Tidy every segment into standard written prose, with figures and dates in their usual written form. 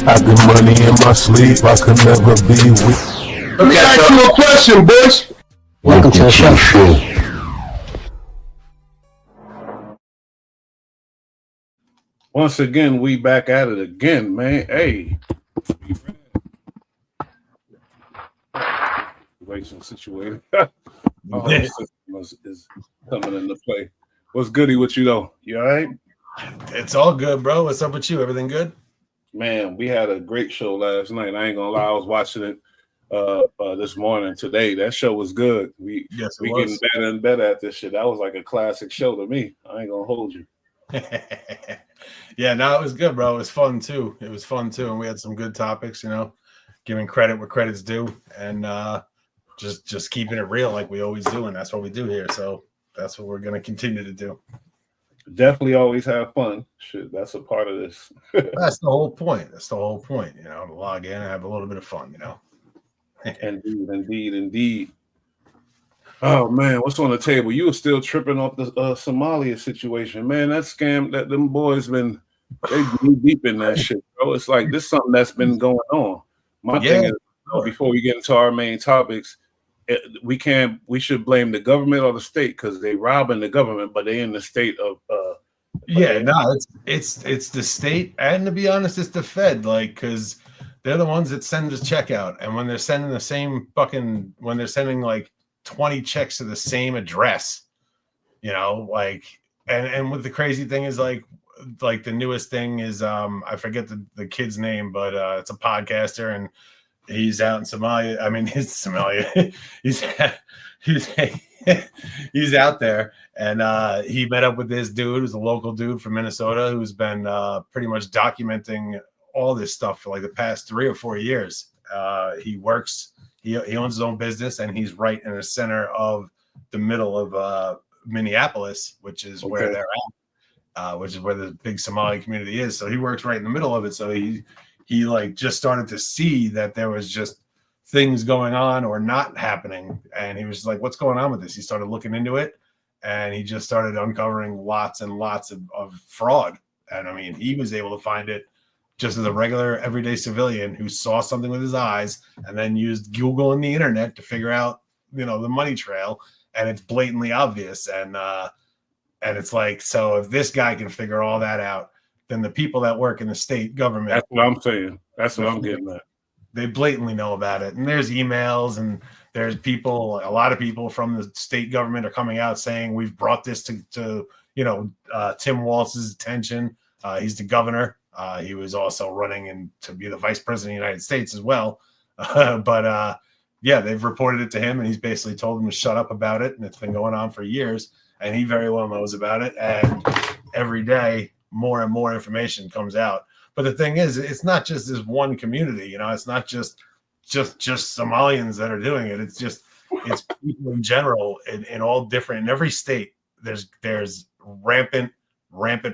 I get money in my sleep, I could never be weak. Let me ask you a question, boys. Welcome to the show. Once again, we back at it again, man. Hey. Situated. This is coming into play. What's goody with you though? You all right? It's all good, bro. What's up with you? Everything good? Man, we had a great show last night. I ain't gonna lie, I was watching it this morning. Today, that show was good. We getting better and better at this shit. That was like a classic show to me. I ain't gonna hold you. Yeah, no, it was good, bro. It was fun too. And we had some good topics. You know, giving credit where credit's due, and just keeping it real like we always do, and that's what we do here. So that's what we're gonna continue to do. Definitely always have fun. Shit, that's a part of this. That's the whole point. You know, to log in and have a little bit of fun. You know. Indeed. Oh man, what's on the table? You were still tripping off the Somalia situation, man. That scam that them boys been deep in that shit, bro. It's like this is something that's been going on. My thing is, before we get into our main topics, we should blame the government or the state because they robbing the government, but they in the state of it's the state, and to be honest, it's the Fed, like, because they're the ones that send the check out, and when they're sending like 20 checks to the same address, you know, like, and what the crazy thing is, like the newest thing is I forget the kid's name, but it's a podcaster, and he's out in Somalia. I mean, it's Somalia. he's out there, and he met up with this dude who's a local dude from Minnesota who's been pretty much documenting all this stuff for like the past 3 or 4 years. He owns his own business, and he's right in the center of the middle of Minneapolis, which is where they're at, which is where the big Somali community is. So he works right in the middle of it. So he like just started to see that there was just things going on or not happening. And he was like, what's going on with this? He started looking into it, and he just started uncovering lots and lots of fraud. And I mean, he was able to find it just as a regular everyday civilian who saw something with his eyes and then used Google and the internet to figure out, you know, the money trail. And it's blatantly obvious. And it's like, so if this guy can figure all that out, then the people that work in the state government. That's what I'm saying. That's what I'm getting at. They blatantly know about it. And there's emails, and there's people, a lot of people from the state government are coming out saying, we've brought this to Tim Walz's attention. He's the governor. He was also running to be the vice president of the United States as well. But they've reported it to him, and he's basically told them to shut up about it. And it's been going on for years, and he very well knows about it. And every day, more and more information comes out. But the thing is, it's not just this one community, you know, it's not just Somalians that are doing it. It's people in general in all different, in every state, there's rampant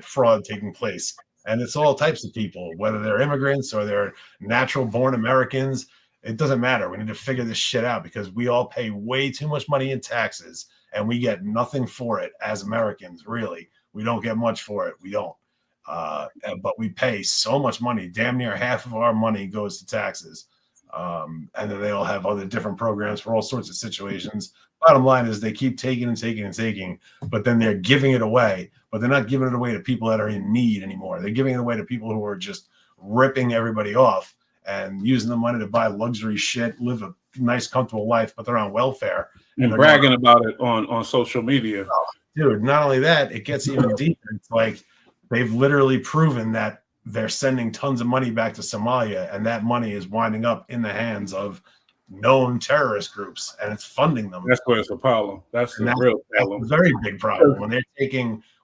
fraud taking place. And it's all types of people, whether they're immigrants or they're natural born Americans. It doesn't matter. We need to figure this shit out because we all pay way too much money in taxes, and we get nothing for it as Americans, really. We don't get much for it. We don't. But we pay so much money. Damn near half of our money goes to taxes. And then they all have other different programs for all sorts of situations. Bottom line is they keep taking and taking and taking, but then they're giving it away. But they're not giving it away to people that are in need anymore. They're giving it away to people who are just ripping everybody off and using the money to buy luxury shit, live a nice, comfortable life, but they're on welfare. And bragging about it on social media. Dude, not only that, it gets even deeper. It's like they've literally proven that they're sending tons of money back to Somalia, and that money is winding up in the hands of known terrorist groups, and it's funding them. That's where it's a problem. That's the real problem. That's a very big problem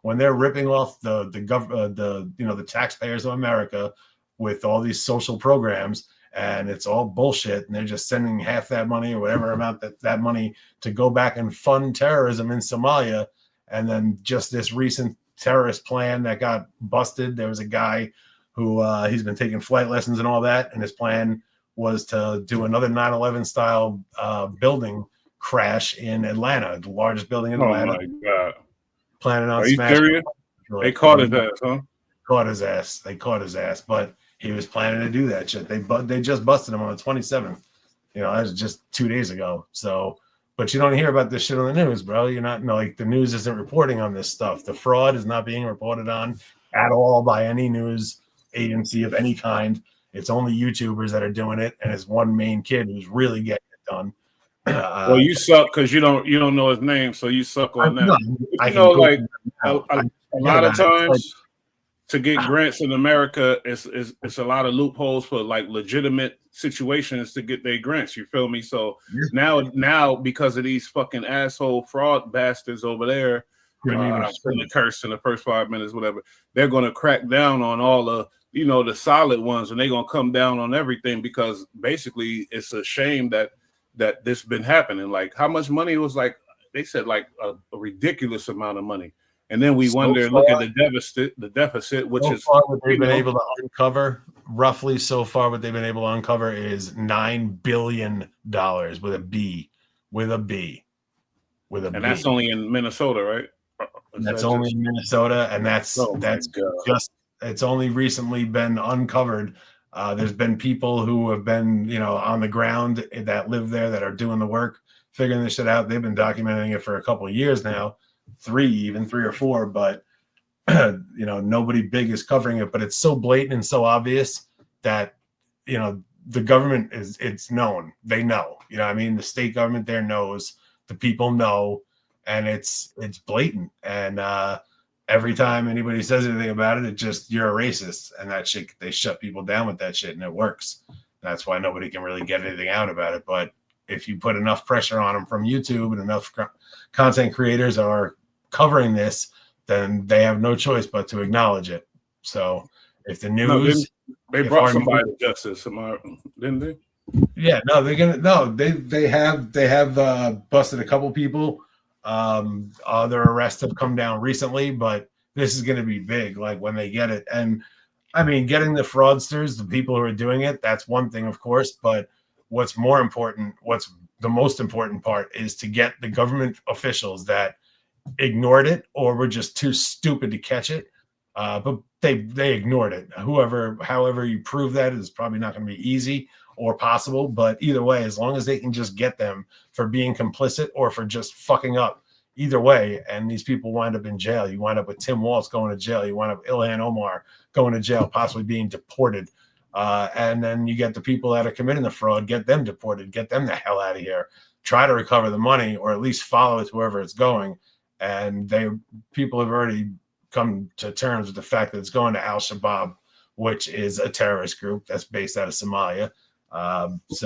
when they're ripping off the taxpayers of America with all these social programs, and it's all bullshit, and they're just sending half that money or whatever amount that money to go back and fund terrorism in Somalia. And then just this recent terrorist plan that got busted, there was a guy who he's been taking flight lessons and all that, and his plan was to do another 9/11 style building crash in Atlanta, the largest building in Atlanta. Oh my God. Planning on Are you serious? They caught his ass, huh? They caught his ass. But he was planning to do that shit. They just busted him on the 27th. You know, that was just 2 days ago. So, but you don't hear about this shit on the news, bro. You're not, no, like, the news isn't reporting on this stuff. The fraud is not being reported on at all by any news agency of any kind. It's only YouTubers that are doing it, and it's one main kid who's really getting it done. Well, you suck because you don't know his name, so you suck on that. I you know, like a lot of it. times Like, to get grants in America, it's a lot of loopholes for like legitimate situations to get their grants. You feel me? So now because of these fucking asshole fraud bastards over there, I'm gonna curse in the first 5 minutes, whatever. They're gonna crack down on all the solid ones, and they're gonna come down on everything because basically it's a shame that this been happening. Like how much money was like they said like a ridiculous amount of money. And then we wonder and look at the deficit, which so is far what they've been able to uncover. Roughly, so far, what they've been able to uncover is $9 billion with a B, and that's only in Minnesota, right? That's only in Minnesota, and that's just it's only recently been uncovered. There's been people who have been, on the ground that live there that are doing the work, figuring this shit out. They've been documenting it for a couple of years now. 3 or 4, but nobody big is covering it. But it's so blatant and so obvious that the government it's known. They know. I mean, the state government there knows, the people know, and it's blatant. And every time anybody says anything about it, it just, you're a racist, and that shit, they shut people down with that shit, and it works. That's why nobody can really get anything out about it. But if you put enough pressure on them from YouTube and enough content creators are covering this, then they have no choice but to acknowledge it. So if the news, they brought somebody to justice, didn't they? Yeah, no, they have busted a couple people. Other arrests have come down recently, but this is going to be big. Like when they get it, and I mean, getting the fraudsters, the people who are doing it, that's one thing, of course, but what's the most important part is to get the government officials that ignored it or were just too stupid to catch it. But they ignored it. However you prove that is probably not going to be easy or possible. But either way, as long as they can just get them for being complicit or for just fucking up, either way, and these people wind up in jail. You wind up with Tim Walz going to jail. You wind up Ilhan Omar going to jail, possibly being deported. And then you get the people that are committing the fraud, get them deported, get them the hell out of here. Try to recover the money, or at least follow it to wherever it's going. And people have already come to terms with the fact that it's going to Al-Shabaab, which is a terrorist group that's based out of Somalia. It's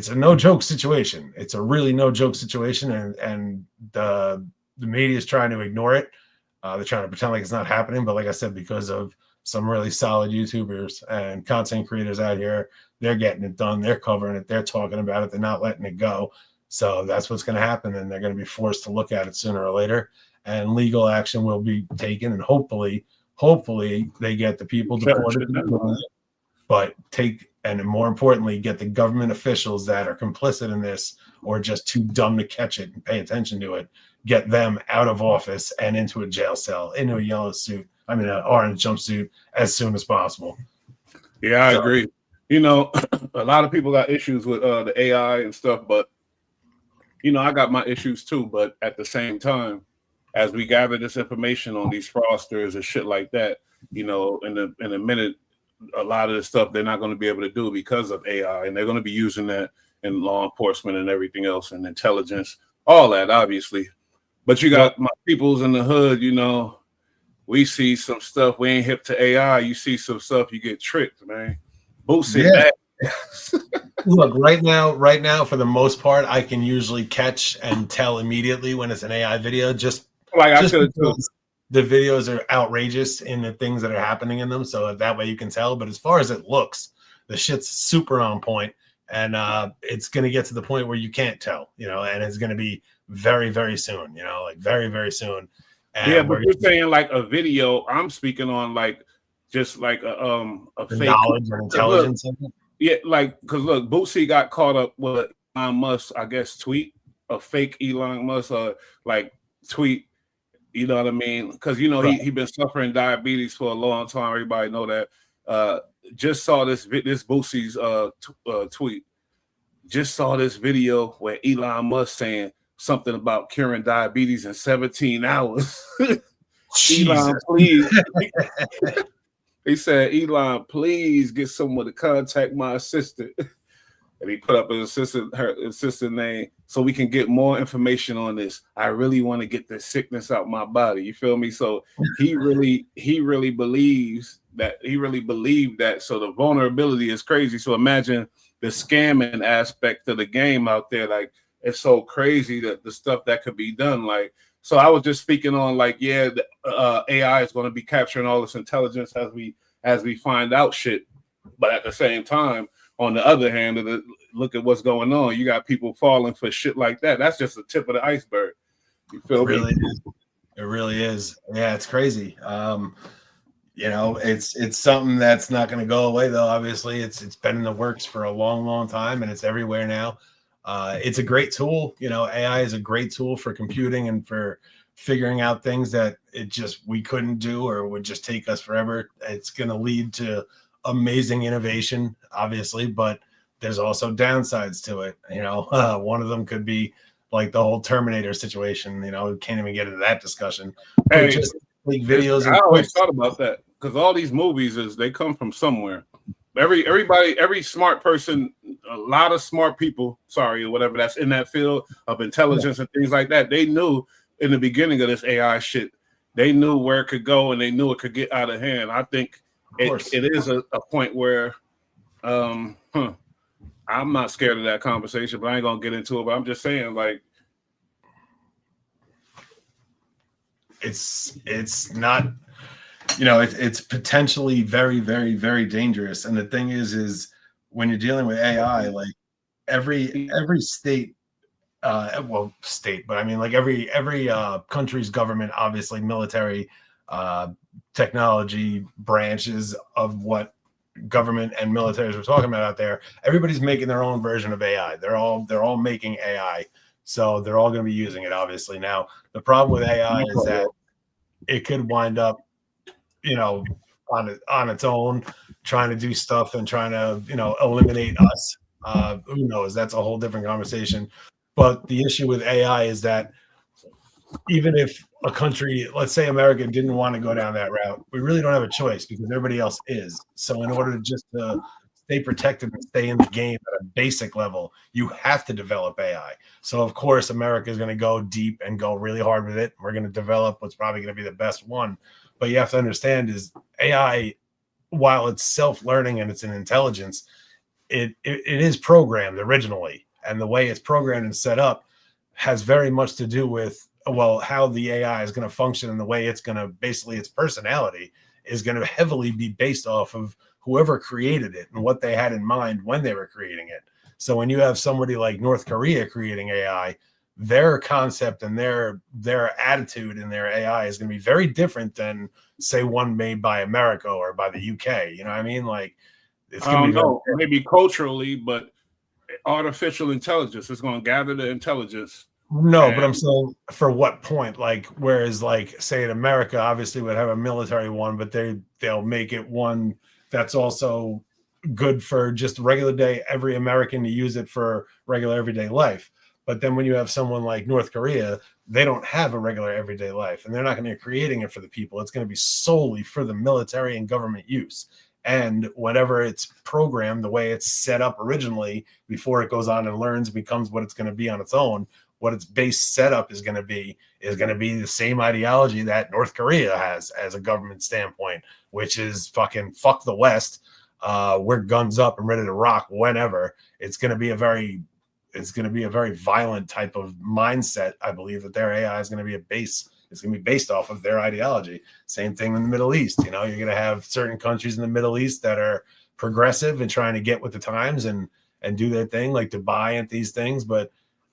a no joke situation. It's a really no joke situation, and the media is trying to ignore it. They're trying to pretend like it's not happening, but like I said, because of some really solid YouTubers and content creators out here, they're getting it done. They're covering it. They're talking about it. They're not letting it go. So that's what's going to happen, and they're going to be forced to look at it sooner or later, and legal action will be taken, and hopefully they get the people deported. But and more importantly, get the government officials that are complicit in this or just too dumb to catch it and pay attention to it, get them out of office and into a jail cell, into a yellow suit, an orange jumpsuit as soon as possible. Yeah, I agree. A lot of people got issues with the AI and stuff, but I got my issues too. But at the same time, as we gather this information on these fraudsters and shit like that, in a minute, a lot of the stuff they're not going to be able to do because of AI, and they're going to be using that in law enforcement and everything else, and intelligence, all that, obviously. But you got my peoples in the hood, we see some stuff, we ain't hip to AI. You see some stuff, you get tricked, man. Look, right now, for the most part, I can usually catch and tell immediately when it's an AI video, just because the videos are outrageous in the things that are happening in them. So that way you can tell. But as far as it looks, the shit's super on point, and it's going to get to the point where you can't tell, and it's going to be very, very soon, very, very soon. And yeah, but you're saying like a video. I'm speaking on like just like a fake knowledge and intelligence. Yeah, like because look, Boosie got caught up with Elon Musk, I guess, tweet a fake Elon Musk tweet You know what I mean? Because he been suffering diabetes for a long time. Everybody know that. Just saw this Boosie's tweet. Just saw this video where Elon Musk saying something about curing diabetes in 17 hours. Elon, please. He said, Elon, please get someone to contact my assistant. And he put up her assistant name so we can get more information on this. I really want to get this sickness out my body. You feel me? So he really believes that. He really believed that. So the vulnerability is crazy. So imagine the scamming aspect of the game out there. Like, it's so crazy that the stuff that could be done. Like, so I was just speaking on like, yeah, the, AI is going to be capturing all this intelligence as we find out shit. But at the same time, on the other hand, look at what's going on. You got people falling for shit like that. That's just the tip of the iceberg. You feel me? It really is. Yeah, it's crazy. It's something that's not going to go away, though. Obviously, it's been in the works for a long, long time, and it's everywhere now. It's a great tool. AI is a great tool for computing and for figuring out things that we couldn't do or would just take us forever. It's going to lead to amazing innovation, obviously, but there's also downsides to it. One of them could be like the whole Terminator situation. We can't even get into that discussion. Hey, just like videos. I always thought about that because all these movies they come from somewhere. Every smart person, a lot of smart people, or whatever that's in that field of intelligence and things like that, they knew in the beginning of this AI shit, they knew where it could go and they knew it could get out of hand. I think it is a point where I'm not scared of that conversation, but I ain't gonna get into it. But I'm just saying, like, it's not, it's potentially very, very, very dangerous. And the thing is when you're dealing with AI, like every state, but I mean, like every country's government, obviously military, technology branches of what government and militaries we're talking about out there, everybody's making their own version of AI. They're all making AI, so they're all going to be using it, obviously. Now the problem with AI is that it could wind up on its own trying to do stuff and trying to eliminate us. Who knows? That's a whole different conversation. But the issue with AI is that even if a country, let's say America, didn't want to go down that route, we really don't have a choice because everybody else is. So in order to stay protected and stay in the game at a basic level, you have to develop AI. So of course, America is going to go deep and go really hard with it. We're going to develop what's probably going to be the best one. But you have to understand is AI, while it's self-learning and it's an intelligence, it is programmed originally. And the way it's programmed and set up has very much to do with how the AI is going to function and the way it's going to basically its personality is going to heavily be based off of whoever created it and what they had in mind when they were creating it. So when you have somebody like North Korea creating AI, their concept and their attitude in their AI is going to be very different than say one made by America or by the UK. You know what I mean? Like, it's going to be maybe culturally, but artificial intelligence is going to gather the intelligence. No, but I'm saying for what point? Like, whereas, like, say in America, obviously would have a military one, but they'll make it one that's also good for just regular day, every American to use it for regular everyday life. But then when you have someone like North Korea, they don't have a regular everyday life, and they're not going to be creating it for the people. It's going to be solely for the military and government use. And whatever it's programmed, the way it's set up originally, before it goes on and learns, becomes what it's going to be on its own. What its base setup is going to be the same ideology that North Korea has as a government standpoint, which is fucking fuck the West. We're guns up and ready to rock whenever. It's going to be a very violent type of mindset. I believe that their AI is going to be it's going to be based off of their ideology. Same thing in the Middle East. You're going to have certain countries in the Middle East that are progressive and trying to get with the times and do their thing, like Dubai and these things,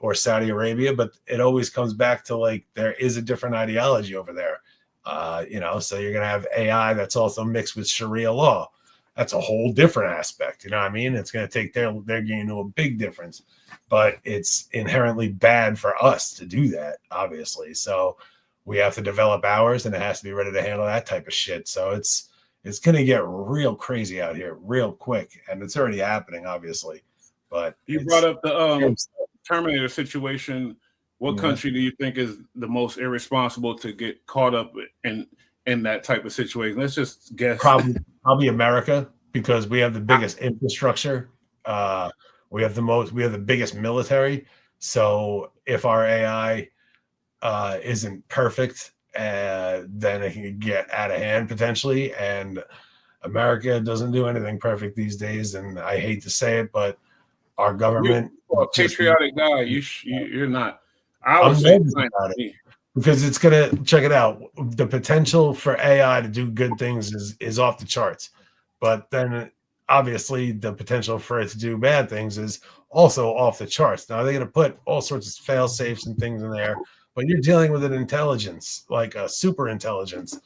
or Saudi Arabia, but it always comes back to like there is a different ideology over there. So you're going to have AI that's also mixed with Sharia law. That's a whole different aspect. You know what I mean? It's going to take their game to a big difference, but it's inherently bad for us to do that, obviously. So we have to develop ours, and it has to be ready to handle that type of shit. So it's gonna get real crazy out here real quick, and it's already happening, obviously. But you brought up the Terminator situation. What country do you think is the most irresponsible to get caught up in that type of situation? Let's just guess. Probably America, because we have the biggest infrastructure. We have the biggest military. So if our AI isn't perfect, then it can get out of hand potentially. And America doesn't do anything perfect these days. And I hate to say it, but our government, you're a patriotic guy. You're not. I'm nervous about it because it's gonna, check it out. The potential for AI to do good things is off the charts, but then obviously the potential for it to do bad things is also off the charts. Now they're gonna put all sorts of fail safes and things in there, but you're dealing with an intelligence, like a super intelligence.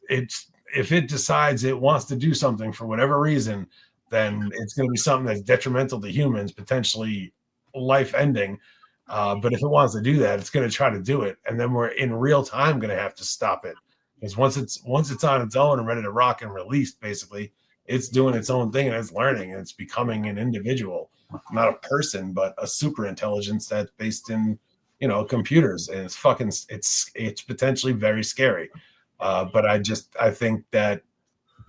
If it decides it wants to do something for whatever reason, then it's going to be something that's detrimental to humans, potentially life-ending. But if it wants to do that, it's going to try to do it, and then we're in real time going to have to stop it, because once it's on its own and ready to rock and released, basically, it's doing its own thing and it's learning and it's becoming an individual, not a person, but a super intelligence that's based in computers, and it's potentially very scary. But I think that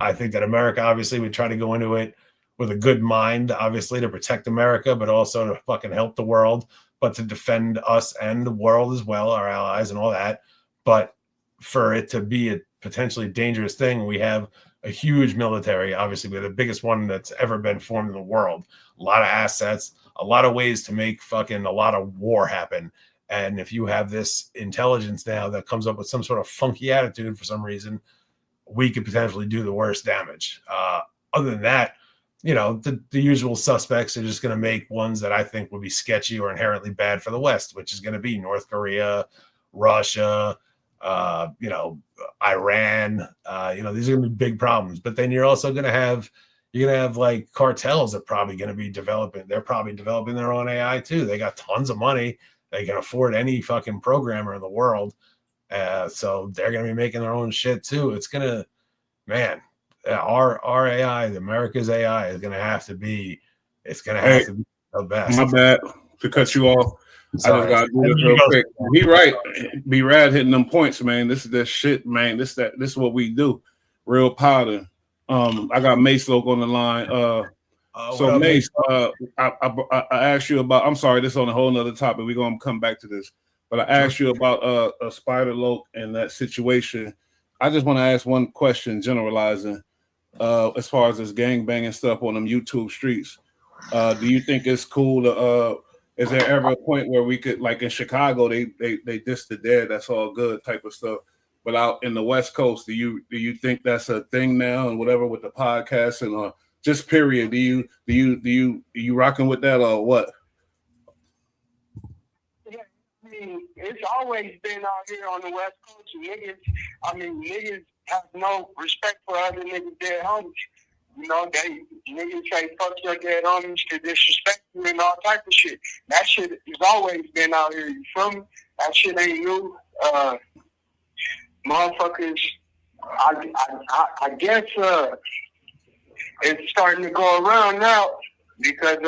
America, obviously, we try to go into it with a good mind, obviously, to protect America, but also to fucking help the world, but to defend us and the world as well, our allies and all that. But for it to be a potentially dangerous thing, we have a huge military. Obviously, we're the biggest one that's ever been formed in the world. A lot of assets, a lot of ways to make fucking a lot of war happen. And if you have this intelligence now that comes up with some sort of funky attitude for some reason, we could potentially do the worst damage. Other than that, the usual suspects are just going to make ones that I think would be sketchy or inherently bad for the West, which is going to be North Korea, Russia, Iran. These are going to be big problems. But then you're also going to have like cartels that are probably going to be developing. They're probably developing their own AI too. They got tons of money. They can afford any fucking programmer in the world. So they're going to be making their own shit too. It's going to, man, our AI, America's AI, is going to have to be. It's going to have to be the best. My bad to cut you off. Sorry. I just got to do this real quick. Be right. Be rad hitting them points, man. This is that shit, man. This is what we do. Real powder. I got Mace Loke on the line. So Mace, I asked you about. I'm sorry, this is on a whole nother topic. We're gonna come back to this, but I asked you about a Spider Loke and that situation. I just want to ask one question, generalizing, as far as this gang banging stuff on them YouTube streets. Do you think it's cool to? Is there ever a point where we could, like in Chicago, they diss the dead, that's all good type of stuff, but out in the West Coast, do you think that's a thing now and whatever with the podcast and just period? Do you rocking with that or what? Yeah, I mean, it's always been out here on the West Coast. Niggas have no respect for other niggas' dead homies. Niggas say fuck your dead homies to disrespect you and all type of shit. That shit has always been out here. You feel me? That shit ain't new. Motherfuckers, I guess it's starting to go around now because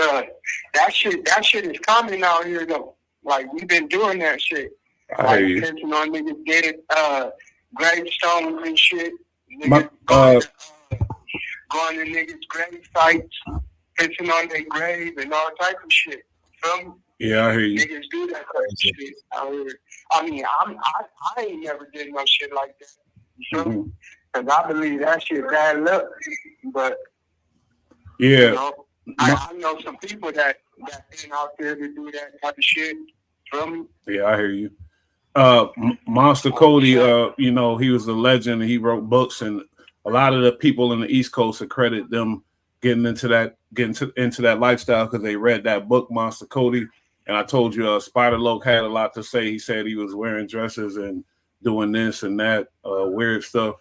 that shit is common out here though. Like we've been doing that shit. Like pissing on niggas dead gravestones and shit. Niggas going to niggas' grave sites, pissing on their grave and all type of shit. Feel me? Yeah, I hear you. Niggas do that type of shit out here. I ain't never did no shit like that. You feel me? Because I believe that shit bad luck. But yeah, I know some people that been out there to do that type of shit. Feel me? Yeah, I hear you. Monster Cody, he was a legend and he wrote books, and a lot of the people in the East Coast accredit them getting into that lifestyle because they read that book, Monster Cody. And I told you, Spider Loke had a lot to say. He said he was wearing dresses and doing this and that weird stuff,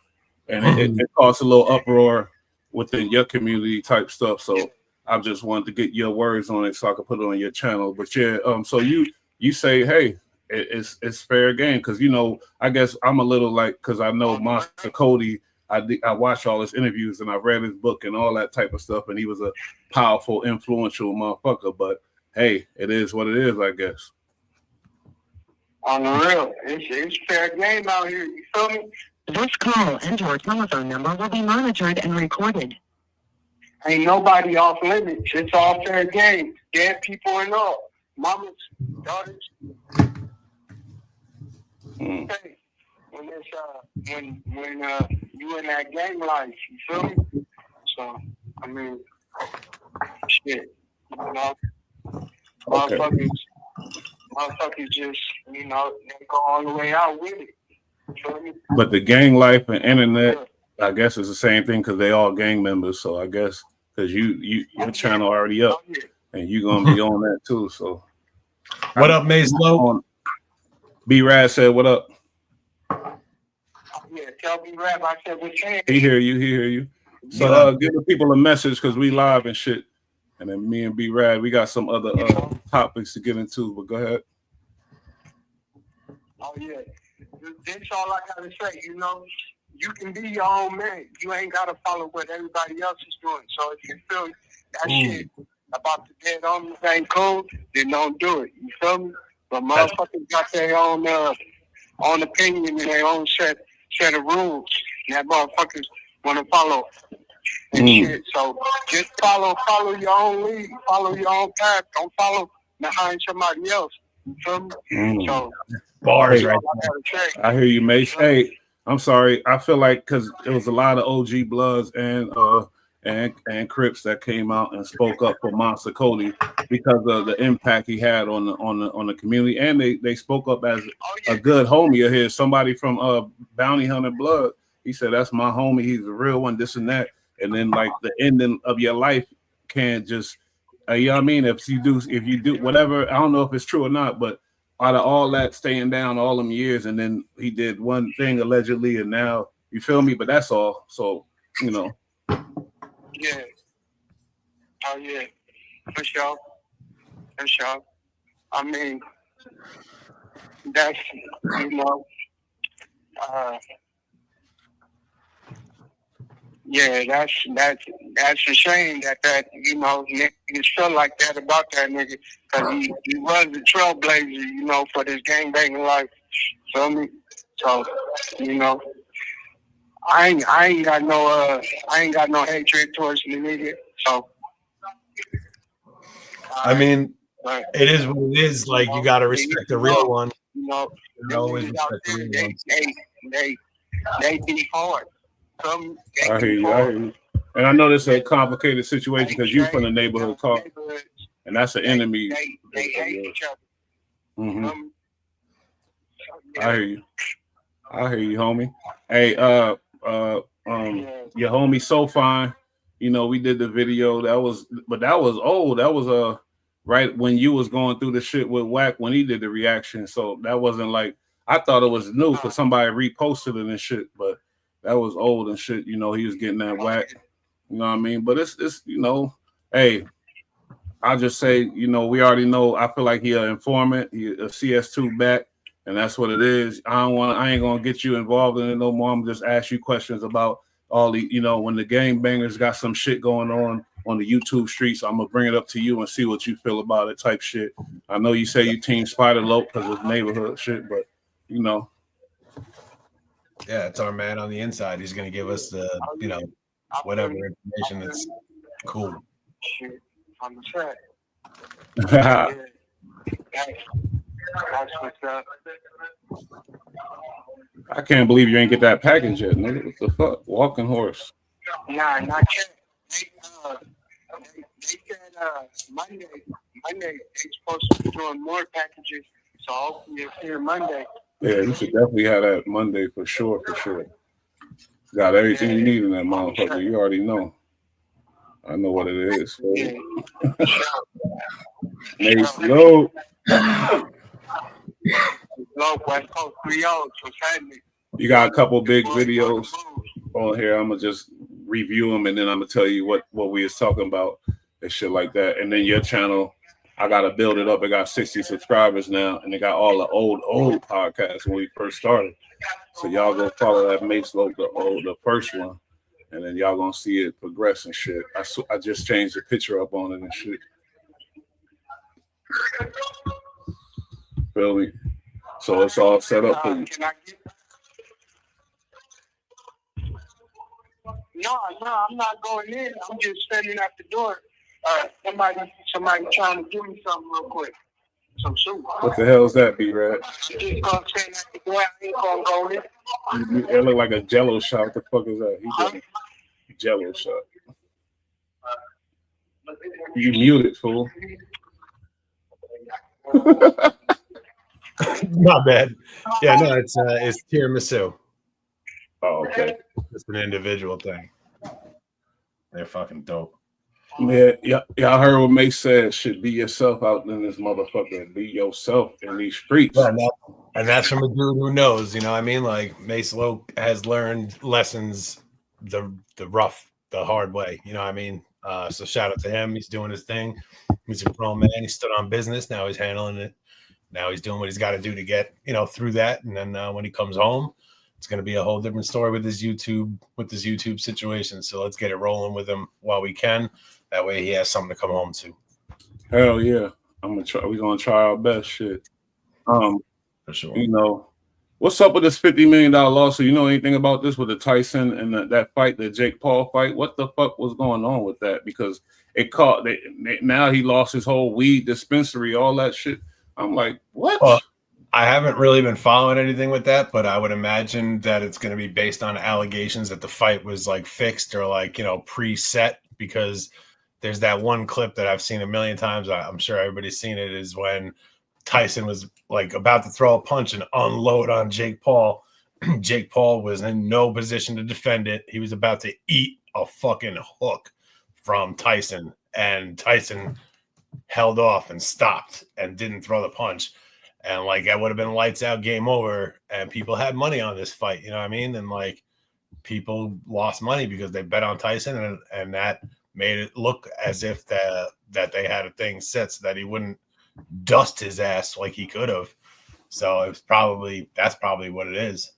and it caused a little uproar within your community type stuff. So I just wanted to get your words on it so I could put it on your channel. But yeah, so you say, hey, it's fair game because I guess I'm a little like because I know Monster Cody. I watched all his interviews and I read his book and all that type of stuff, and he was a powerful, influential motherfucker. But hey, it is what it is, I guess. On the real, it's fair game out here. You feel me? This call and your telephone number will be monitored and recorded. Ain't nobody off limits. It's all fair game. Dead people and all. Mamas, daughters. Hey, when it's when you in that gang life, you feel me? So I mean, shit, motherfuckers just they go all the way out with it. You feel me? But the gang life and internet, I guess, is the same thing because they all gang members. So I guess because your channel already up and you gonna be on that too. So what up, Maze Low? B Rad said, "What up?" Yeah, tell B Rad I said what's saying. He hear you. So give the people a message because we live and shit. And then me and B Rad, we got some other topics to get into. But go ahead. Oh yeah, that's all I gotta say. You can be your own man. You ain't gotta follow what everybody else is doing. So if you feel that shit about the dead homies ain't cool, then don't do it. You feel me? But motherfuckers got their own opinion and their own set of rules. And that motherfuckers wanna follow and shit. So just follow your own lead, follow your own path. Don't follow behind somebody else. You feel me? So bars right. I hear you, Mace. Hey, I'm sorry. I feel like because it was a lot of OG Bloods and Crips that came out and spoke up for Monster Cody because of the impact he had on the community, and they spoke up as a good homie of his. Somebody from Bounty Hunter Blood. He said, "That's my homie. He's the real one." This and that, and then like the ending of your life can't just, you know what I mean? If you do whatever, I don't know if it's true or not, but out of all that staying down all them years, and then he did one thing allegedly, and now you feel me. But that's all. So Yeah. Oh yeah. For sure. I mean, that's yeah, that's a shame that niggas feel like that about that nigga because he was a trailblazer, for this gangbanging life. Feel me? So, I ain't got no hatred towards the nigga. So, I mean, it is what it is. Like you gotta respect the real one. Always respect the real one. They be hard. I hear you. And I know this is a complicated situation because you're from the neighborhood car, and that's an enemy. They hate each other. Mm-hmm. I hear you, homie. Hey, your homie So Fine. We did the video. That was old. That was right when you was going through the shit with Wack when he did the reaction. So that wasn't like I thought it was new because somebody reposted it and shit, but that was old and shit. He was getting that Wack. You know what I mean? But it's hey, I'll just say, we already know. I feel like he an informant, he a CS2 back, and that's what it is. I ain't gonna get you involved in it no more. I'm just ask you questions about all the, when the gangbangers got some shit going on the YouTube streets. I'm gonna bring it up to you and see what you feel about it, type shit. I know you say you team Spider Lope because it's neighborhood shit, but Yeah, it's our man on the inside. He's gonna give us the, whatever information that's cool. Shit, on the track. That's what's up. I can't believe you ain't get that package yet, nigga. What the fuck? Walking horse. Nah, not yet. They said Monday they supposed to be doing more packages, so hopefully it's here Monday. Yeah, you should definitely have that Monday for sure. Got everything you need in that motherfucker. You already know. I know what it is. Mace Low. West Coast Creoles, what's happening? You got a couple big videos on here. I'm gonna just review them and then I'm gonna tell you what we was talking about and shit like that. And then your channel, I gotta build it up. It got 60 subscribers now, and they got all the old podcasts when we first started. So y'all go follow that Mace Lope, the first one, and then y'all gonna see it progress and shit. I just changed the picture up on it and shit. Feel me? So it's all set up for you. No, I'm not going in. I'm just standing at the door. Somebody trying to give me something real quick. Some soup. What the hell is that, B-Rad? I'm just gonna stand at the door. I ain't gonna go in. It look like a Jello shot. What the fuck is that? He got a Jello shot. You muted, fool. Not bad. Yeah, no, it's tiramisu. Oh, okay. It's an individual thing. They're fucking dope. Yeah, y'all heard what Mace said. Should be yourself out in this motherfucker. Be yourself in these streets. Yeah, and that's from a dude who knows. You know what I mean? Like Mace Lope has learned lessons the rough, the hard way. You know what I mean? So shout out to him. He's doing his thing. He's a grown man. He stood on business. Now he's handling it. Now he's doing what he's got to do to get through that. And then when he comes home, it's going to be a whole different story with his YouTube situation. So let's get it rolling with him while we can. That way he has something to come home to. Hell yeah. We're gonna try our best shit. For sure. What's up with this $50 million lawsuit? You know anything about this with the Tyson and that fight, the Jake Paul fight? What the fuck was going on with that? Because now he lost his whole weed dispensary, all that shit. I'm like, what? Well, I haven't really been following anything with that, but I would imagine that it's going to be based on allegations that the fight was like fixed or like, preset, because there's that one clip that I've seen a million times. I'm sure everybody's seen it, is when Tyson was like about to throw a punch and unload on Jake Paul. Jake Paul was in no position to defend it. He was about to eat a fucking hook from Tyson, and Tyson held off and stopped and didn't throw the punch. And like, that would have been lights out, game over. And people had money on this fight. You know what I mean? And like, people lost money because they bet on Tyson, and that made it look as if that they had a thing set so that he wouldn't dust his ass like he could have. So that's probably what it is.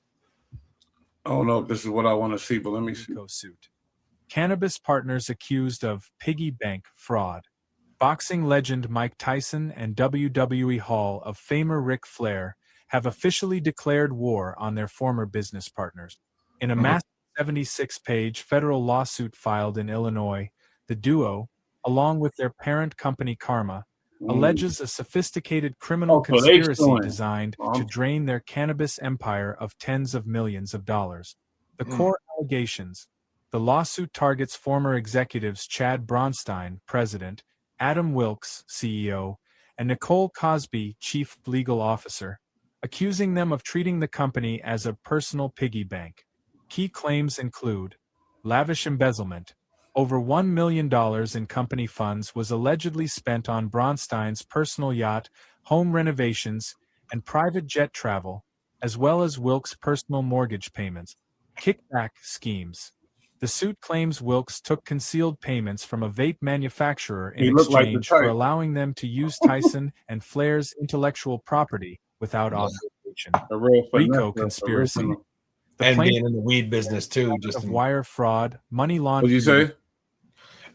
I don't know if this is what I want to see, but let me see. Suit. Cannabis partners accused of piggy bank fraud. Boxing legend Mike Tyson and WWE Hall of Famer Ric Flair have officially declared war on their former business partners. In a massive 76-page federal lawsuit filed in Illinois, the duo, along with their parent company Karma, alleges a sophisticated criminal conspiracy designed to drain their cannabis empire of tens of millions of dollars. The core allegations: the lawsuit targets former executives Chad Bronstein, president, Adam Wilkes, CEO, and Nicole Cosby, chief legal officer, accusing them of treating the company as a personal piggy bank. Key claims include lavish embezzlement. Over $1 million in company funds was allegedly spent on Bronstein's personal yacht, home renovations, and private jet travel, as well as Wilkes' personal mortgage payments. Kickback schemes. The suit claims Wilkes took concealed payments from a vape manufacturer in exchange for allowing them to use Tyson and Flair's intellectual property without authorization. RICO conspiracy. And being in the weed business too, just wire fraud, money laundering. What'd you say?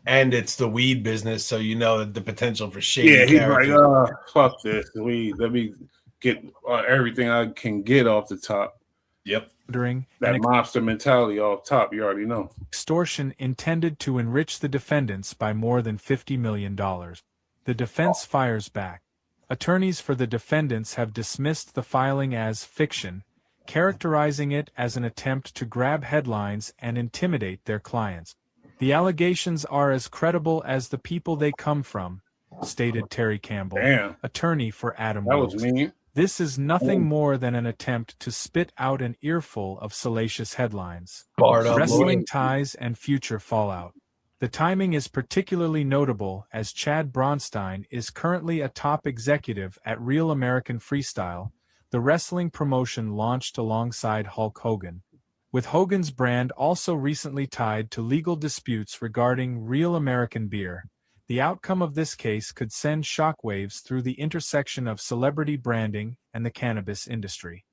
And it's the weed business, so the potential for shady. Yeah, he's like, fuck this weed. Let me get everything I can get off the top. Yep. That mobster mentality off top, you already know. Extortion intended to enrich the defendants by more than $50 million. The defense fires back. Attorneys for the defendants have dismissed the filing as fiction, characterizing it as an attempt to grab headlines and intimidate their clients. The allegations are as credible as the people they come from, stated Terry Campbell, attorney for Adam Wilkes. That was mean. This is nothing more than an attempt to spit out an earful of salacious headlines. Wrestling ties and future fallout. The timing is particularly notable as Chad Bronstein is currently a top executive at Real American Freestyle, the wrestling promotion launched alongside Hulk Hogan, with Hogan's brand also recently tied to legal disputes regarding Real American Beer. The outcome of this case could send shockwaves through the intersection of celebrity branding and the cannabis industry.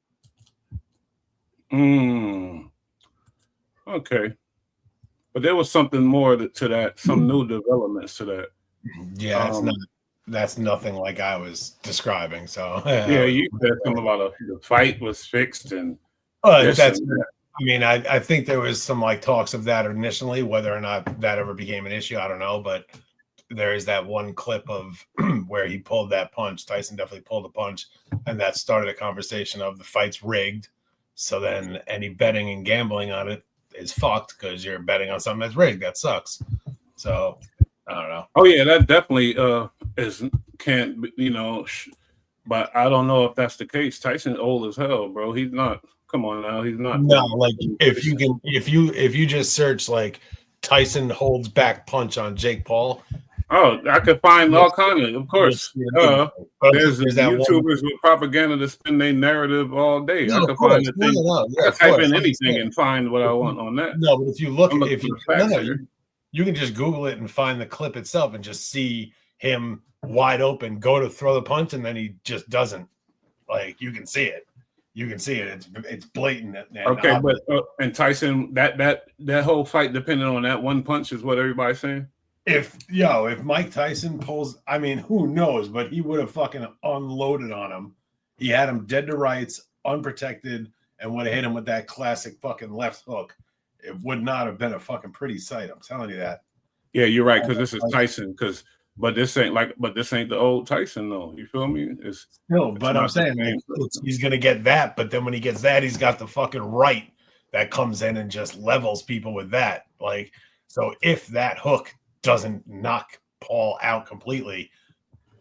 Okay. But there was something more to that, some new developments to that. Yeah, that's nothing like I was describing. So yeah, you said something about the fight was fixed and that's that. I mean, I think there was some like talks of that initially. Whether or not that ever became an issue, I don't know. But there is that one clip of where he pulled that punch. Tyson definitely pulled a punch, and that started a conversation of the fight's rigged. So then any betting and gambling on it is fucked because you're betting on something that's rigged. That sucks. So I don't know. Oh yeah, that definitely but I don't know if that's the case. Tyson's old as hell, bro. He's not. Come on now, he's not. No, like if you just search like Tyson holds back punch on Jake Paul. Oh, I could find all kinds of course. There's YouTubers with propaganda to spin their narrative all day. No, I could find the thing. I could type in anything and find what I want on that. No, but if you look, you can just Google it and find the clip itself and just see him wide open, go to throw the punch, and then he just doesn't. Like you can see it. You can see it. It's blatant. Okay, but and Tyson, that whole fight depended on that one punch is what everybody's saying. If Mike Tyson pulls, I mean, who knows? But he would have fucking unloaded on him. He had him dead to rights, unprotected, and would have hit him with that classic fucking left hook. It would not have been a fucking pretty sight. I'm telling you that. Yeah, you're right. Because this is Tyson. But this ain't the old Tyson though. You feel me? But I'm saying he's gonna get that. But then when he gets that, he's got the fucking right that comes in and just levels people with that. Like, so if that hook doesn't knock Paul out completely,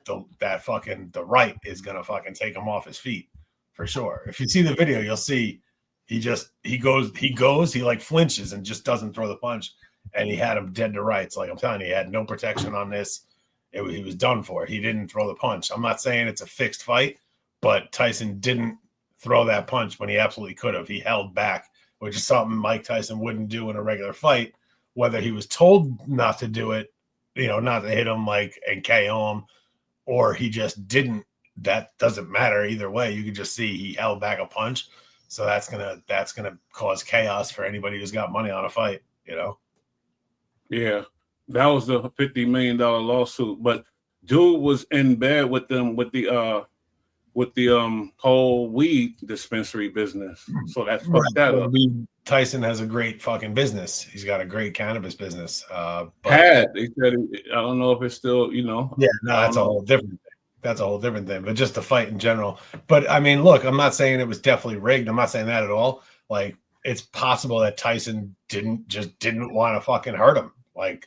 the right is gonna fucking take him off his feet for sure. If you see the video, you'll see he like flinches and just doesn't throw the punch, and he had him dead to rights. Like I'm telling you, he had no protection on this. He was done for. He didn't throw the punch. I'm not saying it's a fixed fight, but Tyson didn't throw that punch when he absolutely could have. He held back, which is something Mike Tyson wouldn't do in a regular fight. Whether he was told not to do it, not to hit him and KO him, or he just didn't, that doesn't matter either way. You can just see he held back a punch. So that's gonna cause chaos for anybody who's got money on a fight, Yeah. That was the $50 million lawsuit, but dude was in bed with them with the whole weed dispensary business. So that fucked that up. Tyson has a great fucking business. He's got a great cannabis business. They said I don't know if it's still, Yeah, no, that's a whole different thing. That's a whole different thing. But just the fight in general. But I mean, look, I'm not saying it was definitely rigged. I'm not saying that at all. Like, it's possible that Tyson didn't want to fucking hurt him. Like,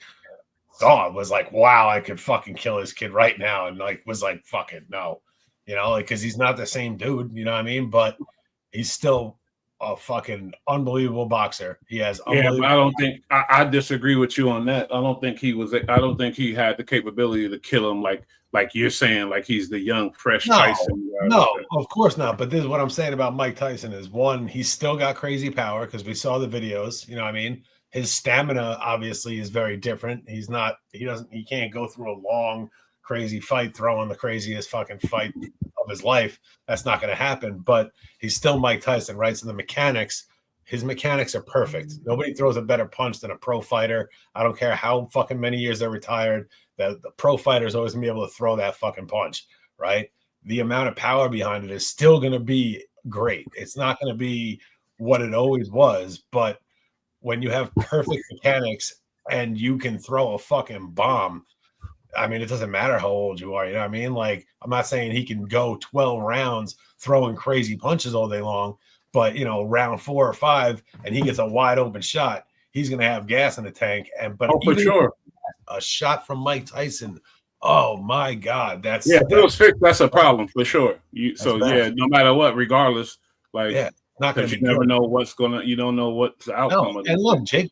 thought was like, wow, I could fucking kill this kid right now, and was like, fuck it, no, because he's not the same dude, you know what I mean? But he's still a fucking unbelievable boxer. He has, but I don't think I disagree with you on that. I don't think he had the capability to kill him like you're saying, like he's the young fresh Tyson. No, of course not. But this is what I'm saying about Mike Tyson is, one, he's still got crazy power because we saw the videos, you know what I mean? His stamina obviously is very different. He can't go through a long, crazy fight throwing the craziest fucking fight of his life. That's not going to happen, but he's still Mike Tyson, right? So his mechanics are perfect. Nobody throws a better punch than a pro fighter. I don't care how fucking many years they're retired. The pro fighter is always going to be able to throw that fucking punch, right? The amount of power behind it is still going to be great. It's not going to be what it always was, but when you have perfect mechanics and you can throw a fucking bomb, I mean, it doesn't matter how old you are. You know what I mean? Like, I'm not saying he can go 12 rounds throwing crazy punches all day long, but, round 4 or 5 and he gets a wide open shot, he's going to have gas in the tank. For sure. A shot from Mike Tyson. Oh my God. That's a problem for sure. No matter what, regardless, not going to be. You never know you don't know what's the outcome of it. And look, Jake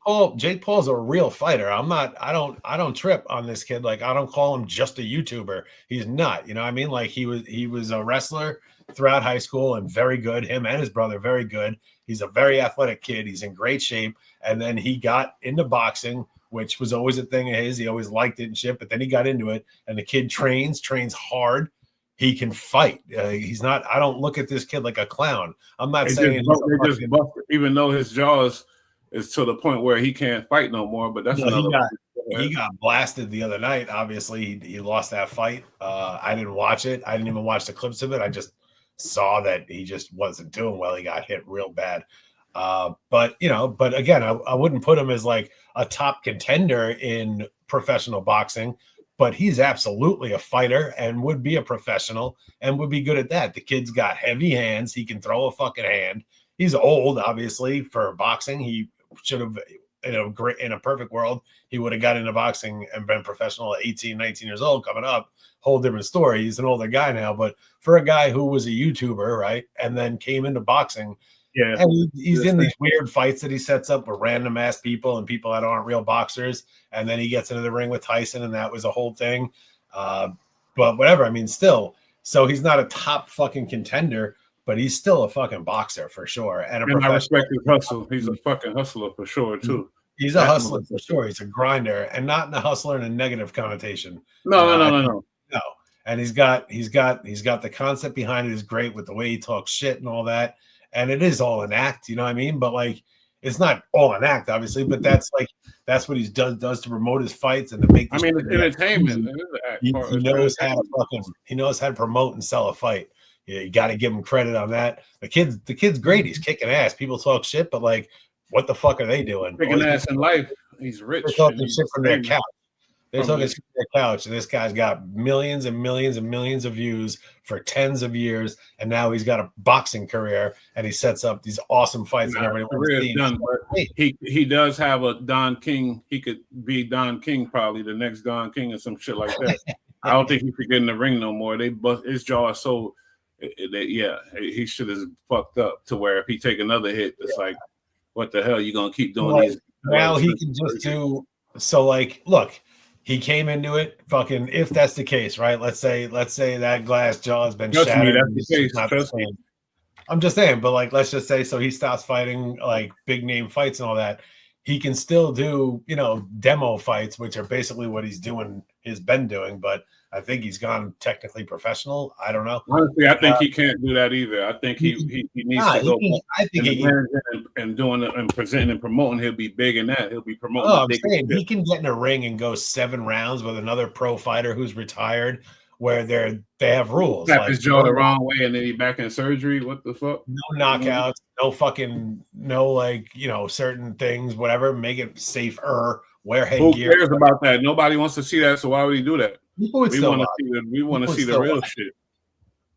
Paul's a real fighter. I don't trip on this kid. Like, I don't call him just a YouTuber. He's not, you know what I mean? Like, he was a wrestler throughout high school and very good. Him and his brother, very good. He's a very athletic kid. He's in great shape. And then he got into boxing which was always a thing of his. He always liked it and shit, but then he got into it, and the kid trains hard. He can fight. He's not. I don't look at this kid like a clown. I'm not saying they just bust, even though his jaws is to the point where he can't fight no more. But that's another. He got blasted the other night. Obviously, he lost that fight. I didn't watch it. I didn't even watch the clips of it. I just saw that he just wasn't doing well. He got hit real bad. But again, I wouldn't put him as like a top contender in professional boxing. But he's absolutely a fighter and would be a professional and would be good at that. The kid's got heavy hands. He can throw a fucking hand. He's old, obviously, for boxing. He should have, in a perfect world, he would have got into boxing and been professional at 18, 19 years old coming up. Whole different story. He's an older guy now. But for a guy who was a YouTuber, right, and then came into boxing, yeah, and he's in these weird fights that he sets up with random ass people and people that aren't real boxers. And then he gets into the ring with Tyson, and that was a whole thing. But whatever. I mean, still, so he's not a top fucking contender, but he's still a fucking boxer for sure. And I respect his hustle. He's a fucking hustler for sure too. He's a hustler for sure. He's a grinder, and not in a hustler in a negative connotation. No. And he's got the concept behind it is great with the way he talks shit and all that. And it is all an act, you know what I mean? But like, it's not all an act, obviously. But that's what he does to promote his fights and to make. I mean, it's entertainment. He knows how to promote and sell a fight. Yeah, you got to give him credit on that. The kid's great. He's kicking ass. People talk shit, but like, what the fuck are they doing? Kicking ass in life. He's rich. They're talking shit from their couch. They're talking shit from their couch, and this guy's got millions and millions and millions of views for tens of years, and now he's got a boxing career, and he sets up these awesome fights. And everybody done, he does have a Don King. He could be Don King, probably the next Don King or some shit like that. I don't think he could get in the ring no more. They bust his jaw is so. He should have fucked up to where if he take another hit, it's like, what the hell? You gonna keep doing these? Now he can just do so. Like, look. He came into it fucking, if that's the case, right? Let's say that glass jaw has been shattered. That's the case. Trust me. I'm just saying, but like, let's just say, so he stops fighting like big name fights and all that. He can still do, demo fights, which are basically what he's been doing. But I think he's gone technically professional. I don't know. Honestly, I think he can't do that either. I think he needs to go. I think and doing it and presenting and promoting, he'll be big in that. He'll be promoting. I'm saying he can get in a ring and go 7 rounds with another pro fighter who's retired, where they have rules. Tap his jaw the wrong way and then he back in surgery. What the fuck? No knockouts, no certain things, whatever. Make it safer. Wear headgear. Who cares about that? Nobody wants to see that, so why would he do that? We want to see the real shit.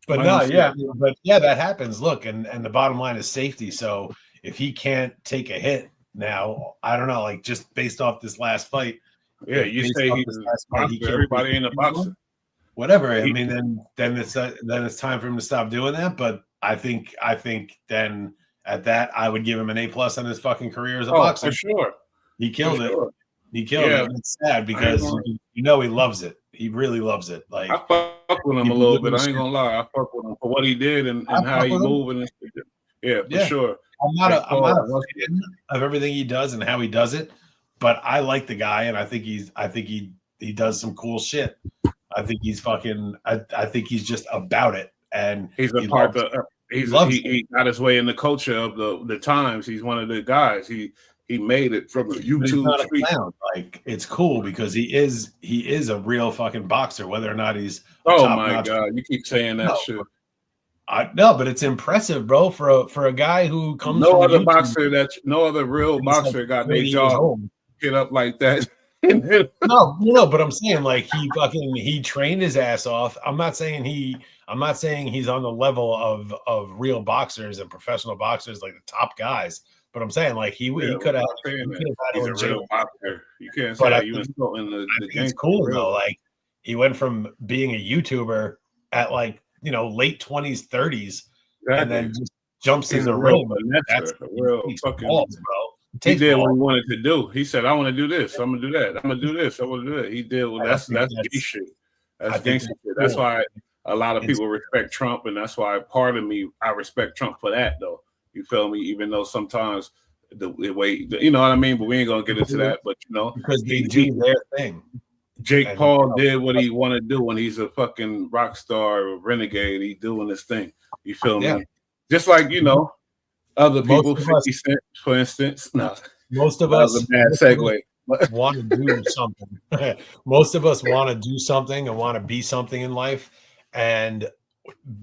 But that happens. Look, and the bottom line is safety. So if he can't take a hit now, I don't know, like just based off this last fight. Yeah, you say he's a boxer. Everybody ain't a boxer. Whatever. I mean, then it's time for him to stop doing that. But I think then at that I would give him an A+ on his fucking career as a boxer. For sure. He killed it. He killed it. It's sad because he loves it. He really loves it. Like, I fuck with him a little bit. I ain't gonna lie. I fuck with him for what he did and how he moving. For sure. I'm not a fan of everything he does and how he does it, but I like the guy and I think he does some cool shit. I think he's I think he's just about it, and he's a part of. He got his way in the culture of the times. He's one of the guys. He made it from the YouTube street. Like, it's cool because he is a real fucking boxer, whether or not he's my god, you keep saying that shit. No, but it's impressive, bro, for a guy who comes no other boxer no other real boxer got their jaw get up like that. No, but I'm saying like he trained his ass off. I'm not saying he's on the level of real boxers and professional boxers, like the top guys. But I'm saying like he could have. He's a real boxer. You can't say that. You insulting the game. It's cool though. Like, he went from being a YouTuber at like late 20s, 30s, and then just jumps in the ring. That's a real fucking balls, bro. He did what he wanted to do. He said, "I want to do this. I'm gonna do that. I'm gonna do this. I want to do it." He did. Well, that's gay shit. That's gangster shit. That's why a lot of people respect Trump, and that's why part of me I respect Trump for that though. You feel me? Even though sometimes the way, you know what I mean. But we ain't gonna get into that. But you know, because they do their thing. Jake And, Paul did what he wanted to do when he's a fucking rock star or renegade. He doing his thing. You feel me? Just like, you know, other people, 50 Cent, for instance. No, most of that us was a bad segue. Want to do something. Most of us want to do something and want to be something in life, and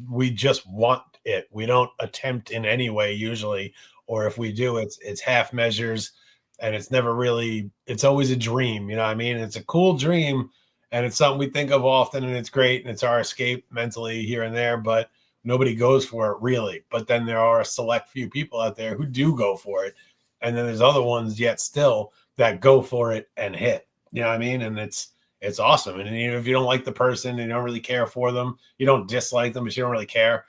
we just want it. We don't attempt in any way usually, or if we do, it's half measures, and it's never really. It's always a dream, you know what I mean? It's a cool dream, and it's something we think of often, and it's great, and it's our escape mentally here and there, but nobody goes for it really. But then there are a select few people out there who do go for it, and then there's other ones yet still that go for it and hit, you know what I mean? And it's awesome. And even if you don't like the person, you don't really care for them, you don't dislike them, but you don't really care,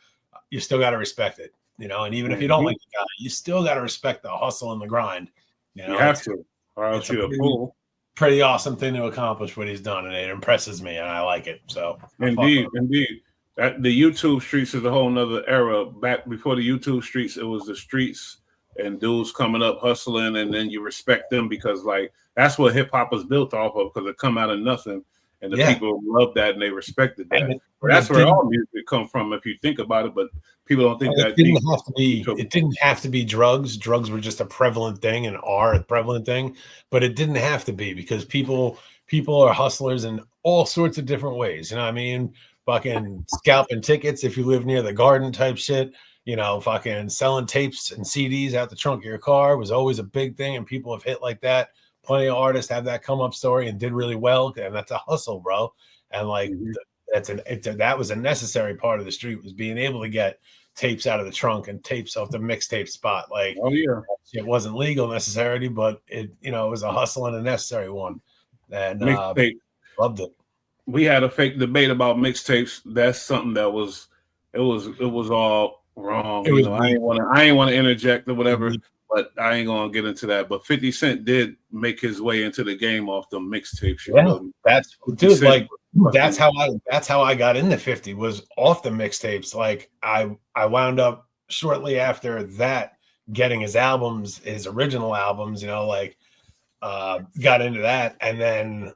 you still got to respect it, you know? And even if you don't like the guy, you still got to respect the hustle and the grind. You know, you have to, or else you're a fool. Pretty awesome thing to accomplish what he's done, and it impresses me, and I like it. So indeed. That the YouTube streets is a whole nother era. Back before the YouTube streets, it was the streets and dudes coming up hustling, and then you respect them because like that's what hip hop is built off of, because it come out of nothing, and the people love that and they respected that. That's where all music come from, if you think about it. But people don't think that it didn't have to be drugs. Drugs were just a prevalent thing and are a prevalent thing, but it didn't have to be, because people are hustlers in all sorts of different ways. You know what I mean? Fucking scalping tickets if you live near the Garden type shit. You know, fucking selling tapes and CDs out the trunk of your car was always a big thing, and people have hit like that. Plenty of artists have that come up story and did really well, and that's a hustle, bro. And like that was a necessary part of the street, was being able to get tapes out of the trunk and tapes off the mixtape spot. Like, it wasn't legal necessarily, but it, you know, it was a hustle and a necessary one. And loved it. We had a fake debate about mixtapes. That's something that was it was all wrong. You know, I ain't want to interject or whatever, but I ain't gonna get into that. But 50 Cent did make his way into the game off the mixtapes. Yeah, that's dude. Like that's how I got into 50, was off the mixtapes. Like I wound up shortly after that getting his albums, his original albums. You know, like got into that, and then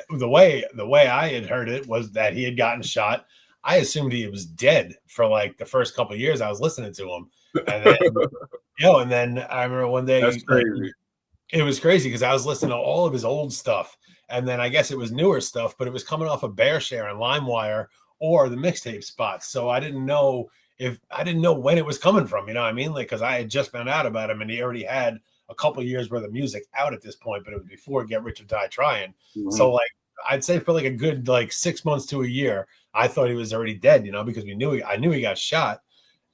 the way I had heard it was that he had gotten shot. I assumed he was dead for like the first couple of years I was listening to him. And then, and then I remember one day, that's crazy. It was crazy because I was listening to all of his old stuff. And then I guess it was newer stuff, but it was coming off of BearShare and LimeWire or the mixtape spots. So I didn't know when it was coming from, you know what I mean? Like, because I had just found out about him and he already had a couple of years worth of music out at this point, but it was before Get Rich or Die Trying. Mm-hmm. So like, I'd say for like a good like 6 months to a year, I thought he was already dead, you know, because I knew he got shot.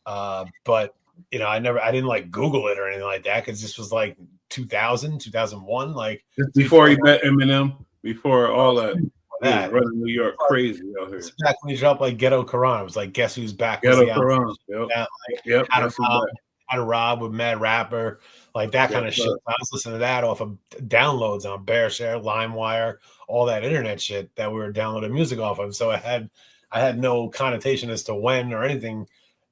But you know, I didn't like Google it or anything like that, because this was like 2000, 2001, like before he met Eminem, before all that. That running New York crazy out here. Back when he dropped like Ghetto Quran, it was like Guess Who's Back? Ghetto Quran. Yep. How to Rob with Mad Rapper, like that kind of shit. I was listening to that off of downloads on BearShare, LimeWire, all that internet shit that we were downloading music off of. So I had no connotation as to when or anything.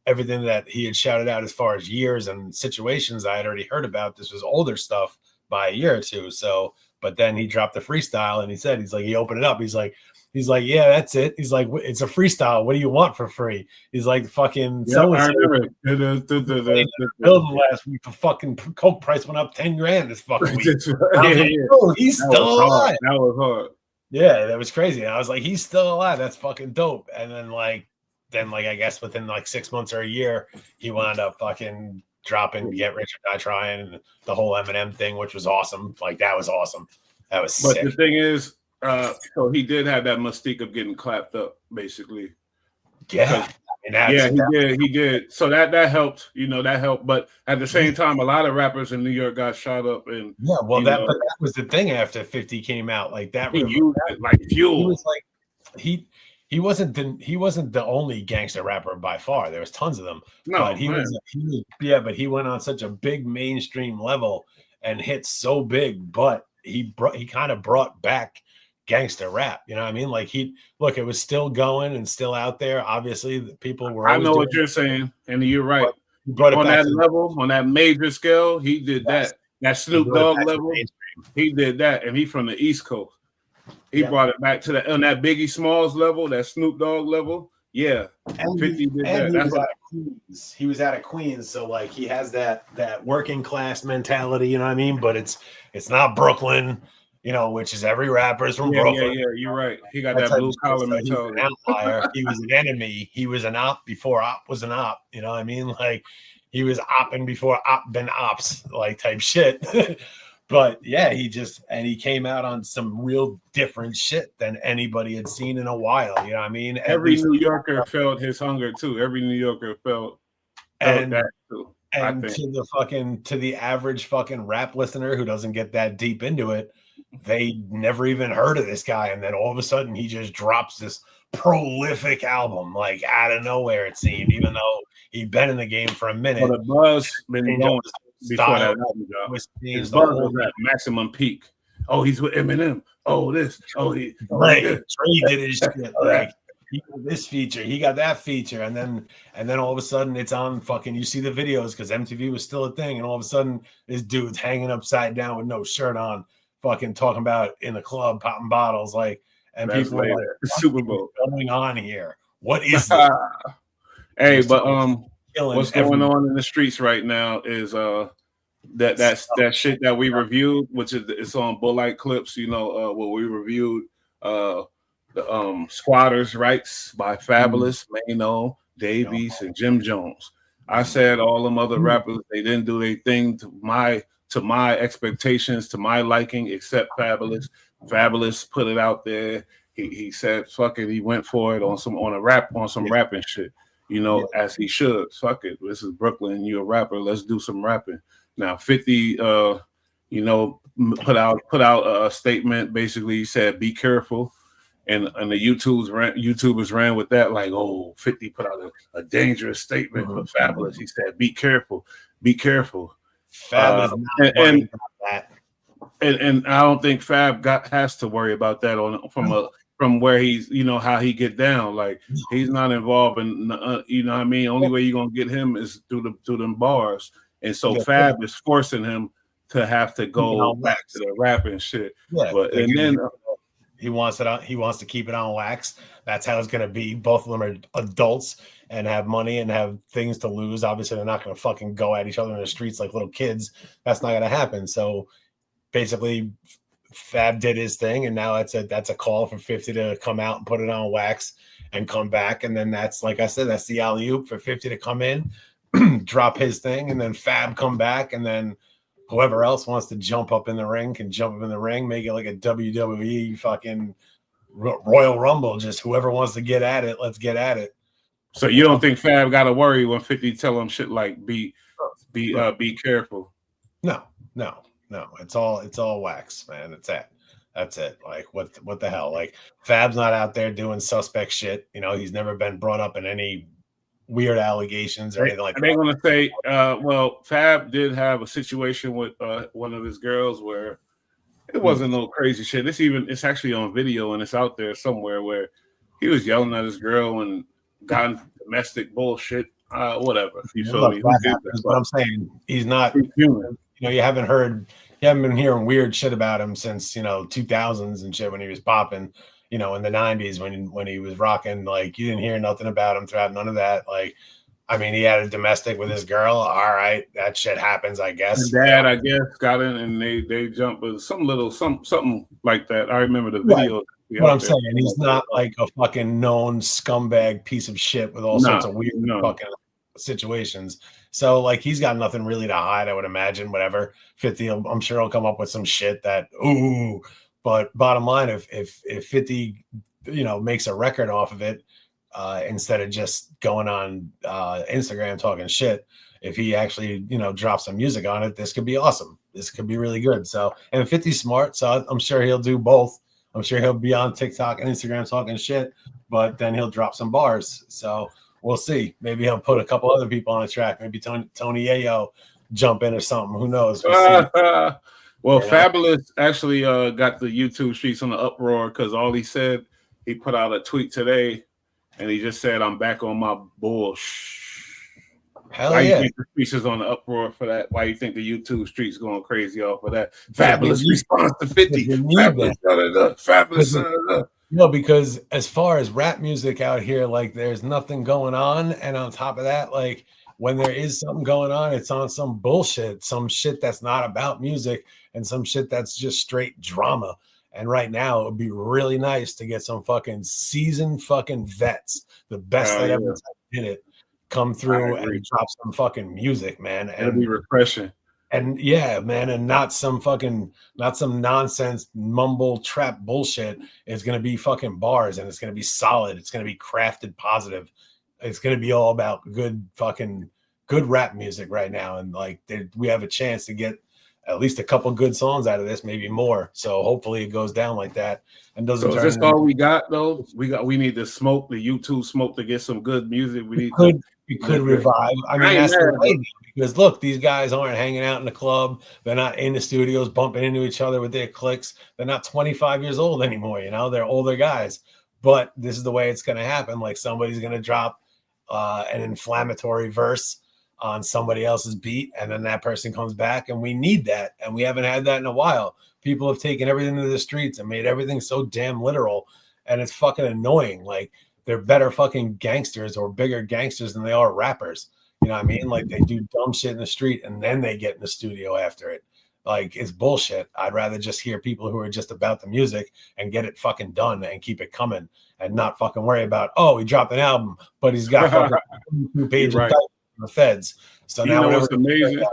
Everything that he had shouted out as far as years and situations I had already heard about. This was older stuff by a year or two. So, but then he dropped the freestyle and he opened it up. He's like, yeah, that's it. He's like, it's a freestyle. What do you want for free? He's like, fucking. I remember building last week. The fucking coke price went up 10 grand this fucking week. He's still alive. That was hard. Yeah, that was crazy. And I was like, he's still alive. That's fucking dope. And then I guess within like 6 months or a year, he wound up fucking dropping Get Rich or Die Trying and the whole Eminem thing, which was awesome. Like that was awesome. That was sick. But the thing is, so he did have that mystique of getting clapped up, basically. Yeah, he did. So that helped, you know, that helped. But at the same time, a lot of rappers in New York got shot up, and but that was the thing after 50 came out, like that. He used it like fuel. He was like he wasn't the only gangster rapper by far. There was tons of them. No, but but he went on such a big mainstream level and hit so big. But he kind of brought back gangster rap, you know what I mean? Like it was still going and still out there. Obviously, the people were. I know what you're saying, and you're right. on that level, on that major scale, he did that. That Snoop Dogg level, he did that, and he from the East Coast. He brought it back to that on that Biggie Smalls level, that Snoop Dogg level. Yeah, and 50 did that. That's what he was out of Queens, so like he has that working class mentality, you know what I mean? But it's not Brooklyn, you know, which is every rapper is from Brooklyn. Yeah, you're right. He got that blue collar mentality. He's an outlier. He was an enemy. He was an op before op was an op. You know what I mean? Like he was opping before op been ops, like type shit. But yeah, he came out on some real different shit than anybody had seen in a while. You know what I mean? Every New Yorker felt his hunger too. Every New Yorker felt that too. And to the average fucking rap listener who doesn't get that deep into it, they never even heard of this guy. And then all of a sudden he just drops this prolific album like out of nowhere, it seemed, even though he'd been in the game for a minute. Well, the buzz been going before that album dropped. His buzz was at maximum peak. Oh, he's with Eminem. Oh, this. Oh, he Dre did his shit. Like he got this feature, he got that feature, and then all of a sudden it's on fucking. You see the videos because MTV was still a thing, and all of a sudden this dude's hanging upside down with no shirt on, fucking talking about in the club popping bottles, like, and that's people are like, Super Bowl going on here. What is this? Hey, but what's going on in the streets right now is that shit that we reviewed, which is it's on Bullite Clips, you know, where we reviewed the Squatters' Rights by Fabulous, Mano, Davies, and Jim Jones. I said all them other rappers, they didn't do their thing to my expectations, to my liking, except Fabulous. Fabulous put it out there. He said, fuck it, he went for it on some rapping shit, you know, as he should. Fuck it. This is Brooklyn, you're a rapper, let's do some rapping. Now 50 you know, put out a statement, basically he said, be careful. And the YouTubers ran with that, like, oh, 50 put out a dangerous statement for Fabulous. He said, be careful, be careful. Fab is not worried about that. And I don't think Fab has to worry about that from where he's, you know, how he get down. Like he's not involved in, you know what I mean? Only way you're gonna get him is through them bars. And so Fab is forcing him to have to go back to the rapping shit. Yeah, but and then he wants to keep it on wax. That's how it's gonna be. Both of them are adults and have money and have things to lose. Obviously, they're not gonna fucking go at each other in the streets like little kids. That's not gonna happen. So basically, Fab did his thing, and now that's a call for 50 to come out and put it on wax and come back. And then that's, like I said, that's the alley-oop for 50 to come in, drop his thing, and then Fab come back, and then whoever else wants to jump up in the ring can jump up in the ring, make it like a WWE fucking Royal Rumble. Just whoever wants to get at it, let's get at it. So you don't think Fab got to worry when 50 tell him shit like be careful? No. It's all wax, man. That's it. Like what the hell? Like Fab's not out there doing suspect shit. You know, he's never been brought up in any weird allegations or anything like that. They're gonna say, well, Fab did have a situation with one of his girls where it wasn't no crazy shit. It's actually on video and it's out there somewhere where he was yelling at his girl and got domestic bullshit. Whatever. You feel me? That's what I'm saying. He's not human. You know, you haven't been hearing weird shit about him since, you know, 2000s and shit when he was popping, you know, in the 90s when he was rocking. Like, you didn't hear nothing about him throughout, none of that. Like, I mean, he had a domestic with his girl. All right, that shit happens, I guess. His dad, I guess, got in and they jumped with something like that. I remember the video. Right. What I'm saying, he's not like a fucking known scumbag piece of shit with all sorts of weird fucking situations. So like he's got nothing really to hide, I would imagine. Whatever 50, I'm sure he'll come up with some shit that but bottom line, if 50, you know, makes a record off of it, instead of just going on Instagram talking shit, if he actually, you know, drops some music on it, this could be awesome. This could be really good. So, and 50's smart, so I'm sure he'll do both. I'm sure he'll be on TikTok and Instagram talking shit, but then he'll drop some bars. So we'll see. Maybe he'll put a couple other people on the track. Maybe Tony Yayo jump in or something. Who knows? Well, Fabulous actually got the YouTube streets on the uproar because all he said, he put out a tweet today and he just said, I'm back on my bullshit. Hell Why yeah. you think the streets is on the uproar for that? Why you think the YouTube streets going crazy off of that? Fabulous response to 50. Fabulous, fabulous. No, because as far as rap music out here, like there's nothing going on. And on top of that, like when there is something going on, it's on some bullshit, some shit that's not about music and some shit that's just straight drama. And right now it would be really nice to get some fucking seasoned fucking vets, the best that ever did it, come through and drop some fucking music, man. It'll be refreshing. And yeah, man, and not some nonsense mumble trap bullshit. It's gonna be fucking bars, and it's gonna be solid. It's gonna be crafted positive. It's gonna be all about good rap music right now. And like we have a chance to get at least a couple good songs out of this, maybe more. So hopefully it goes down like that and doesn't. So is this all we got though? We need to smoke the YouTube smoke to get some good music. We could revive. I mean, that's the way, because look, these guys aren't hanging out in the club. They're not in the studios bumping into each other with their clicks. They're not 25 years old anymore. You know, they're older guys. But this is the way it's going to happen. Like somebody's going to drop an inflammatory verse on somebody else's beat, and then that person comes back, and we need that, and we haven't had that in a while. People have taken everything to the streets and made everything so damn literal, and it's fucking annoying. Like they're better fucking gangsters or bigger gangsters than they are rappers. You know what I mean? Like they do dumb shit in the street and then they get in the studio after it. Like it's bullshit. I'd rather just hear people who are just about the music and get it fucking done and keep it coming and not fucking worry about, oh, he dropped an album, but he's got fucking 2 pages right. in the feds. So now what's amazing?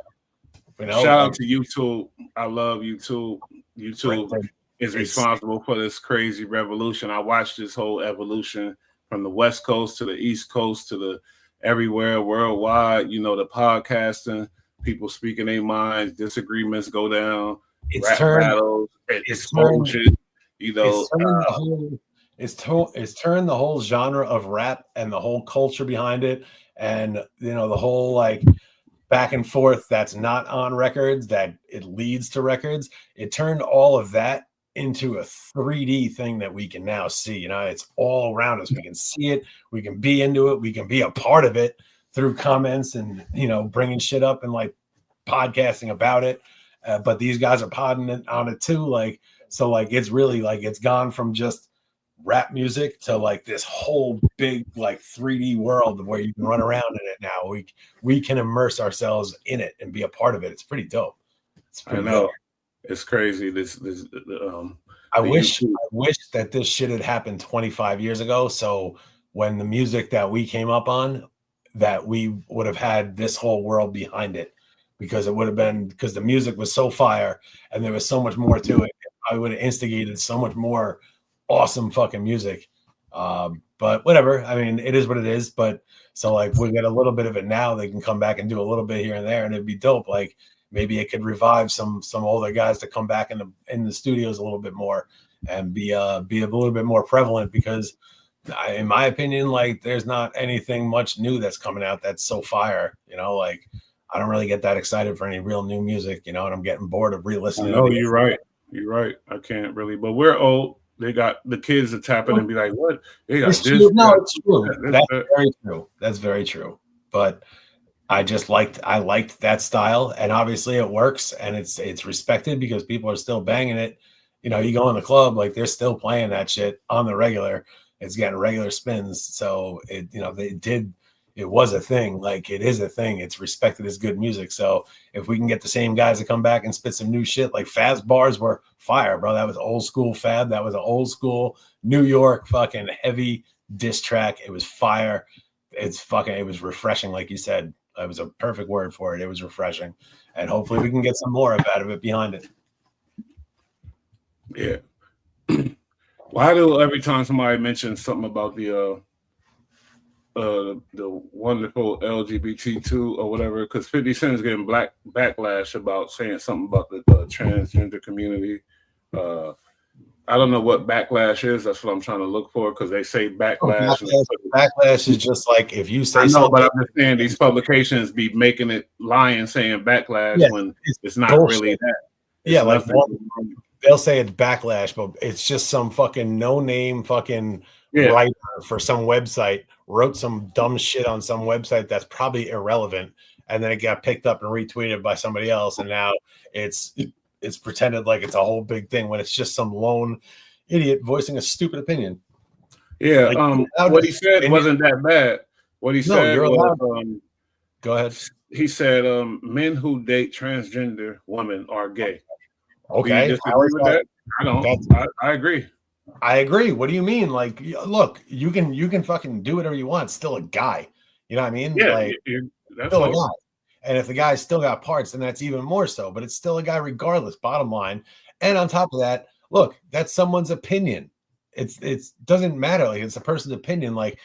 Shout out to YouTube. I love YouTube. YouTube is responsible for this crazy revolution. I watched this whole evolution from the West Coast to the East Coast to the everywhere worldwide. You know, the podcasting, people speaking their minds, disagreements go down, rap battles, explosion. You know, it's turned the whole genre of rap and the whole culture behind it, and you know the whole like back and forth that's not on records that it leads to records. It turned all of that into a 3D thing that we can now see. You know, it's all around us. We can see it. We can be into it. We can be a part of it through comments and, you know, bringing shit up and like podcasting about it. But these guys are podding on it too. Like, so like, it's really like, it's gone from just rap music to like this whole big, like 3D world where you can run around in it now. We can immerse ourselves in it and be a part of it. It's pretty dope. It's pretty dope. It's crazy. I wish that this shit had happened 25 years ago. So when the music that we came up on, that we would have had this whole world behind it, because it would have been, because the music was so fire and there was so much more to it. I would have instigated so much more awesome fucking music. But whatever. I mean, it is what it is. But so like we get a little bit of it now. They can come back and do a little bit here and there, and it'd be dope. Like maybe it could revive some older guys to come back in the studios a little bit more and be a little bit more prevalent, because in my opinion, like there's not anything much new that's coming out that's so fire, you know, like I don't really get that excited for any real new music, you know, and I'm getting bored of re-listening. No, you're right. You're right. I can't really, but we're old. They got the kids to tap it and be like, what? They got it's this. True. No, it's true. That's very true. That's very true. But I liked that style, and obviously it works and it's respected because people are still banging it. You know, you go in the club, like they're still playing that shit on the regular. It's getting regular spins. So it was a thing. Like it is a thing. It's respected as good music. So if we can get the same guys to come back and spit some new shit, like Fab's bars were fire, bro. That was old school Fab. That was an old school New York fucking heavy diss track. It was fire. It was refreshing, like you said. It was a perfect word for it. It was refreshing. And hopefully we can get some more out of it behind it. Yeah. Why do every time somebody mentions something about the wonderful LGBT2 or whatever, because 50 Cent is getting backlash about saying something about the transgender community. I don't know what backlash is. That's what I'm trying to look for, because they say backlash. Backlash is just like if you say I know, something. but I'm just saying these publications be making it lying, saying backlash when it's not bullshit. Really that. Yeah, like they'll say it's backlash, but it's just some fucking no-name fucking writer for some website wrote some dumb shit on some website that's probably irrelevant, and then it got picked up and retweeted by somebody else, and now it's pretended like it's a whole big thing when it's just some lone idiot voicing a stupid opinion. Yeah, Like, what he said wasn't that bad. What he said you're was, allowed. Go ahead. He said, men who date transgender women are gay. Okay. Do you disagree with that? I don't. I agree. I agree. What do you mean? Like, look, you can fucking do whatever you want. It's still a guy. You know what I mean? Yeah, like, that's still a guy. And if the guy's still got parts, then that's even more so. But it's still a guy regardless, bottom line. And on top of that, look, that's someone's opinion. It doesn't matter. Like, it's a person's opinion. Like,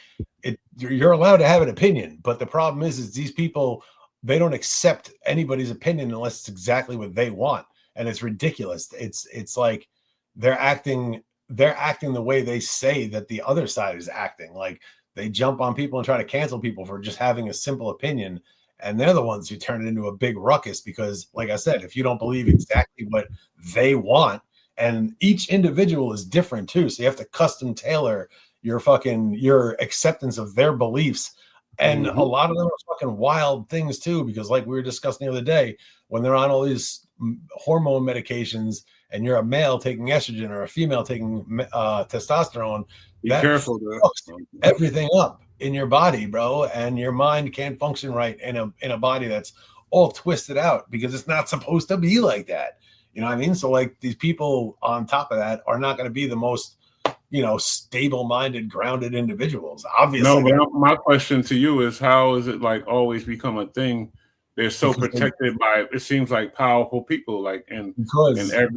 you're allowed to have an opinion. But the problem is these people, they don't accept anybody's opinion unless it's exactly what they want. And it's ridiculous. It's like they're acting the way they say that the other side is acting. Like, they jump on people and try to cancel people for just having a simple opinion. And they're the ones who turn it into a big ruckus because, like I said, if you don't believe exactly what they want, and each individual is different too. So you have to custom tailor your acceptance of their beliefs. And a lot of them are fucking wild things too, because like we were discussing the other day, when they're on all these hormone medications and you're a male taking estrogen or a female taking testosterone, be careful, fucks everything up in your body, bro. And your mind can't function right in a body that's all twisted out because it's not supposed to be like that. You know what I mean? So like these people on top of that are not going to be the most, stable-minded, grounded individuals. Obviously. No, but my question to you is, how is it like always become a thing? They're so protected by, it seems like, powerful people, like in the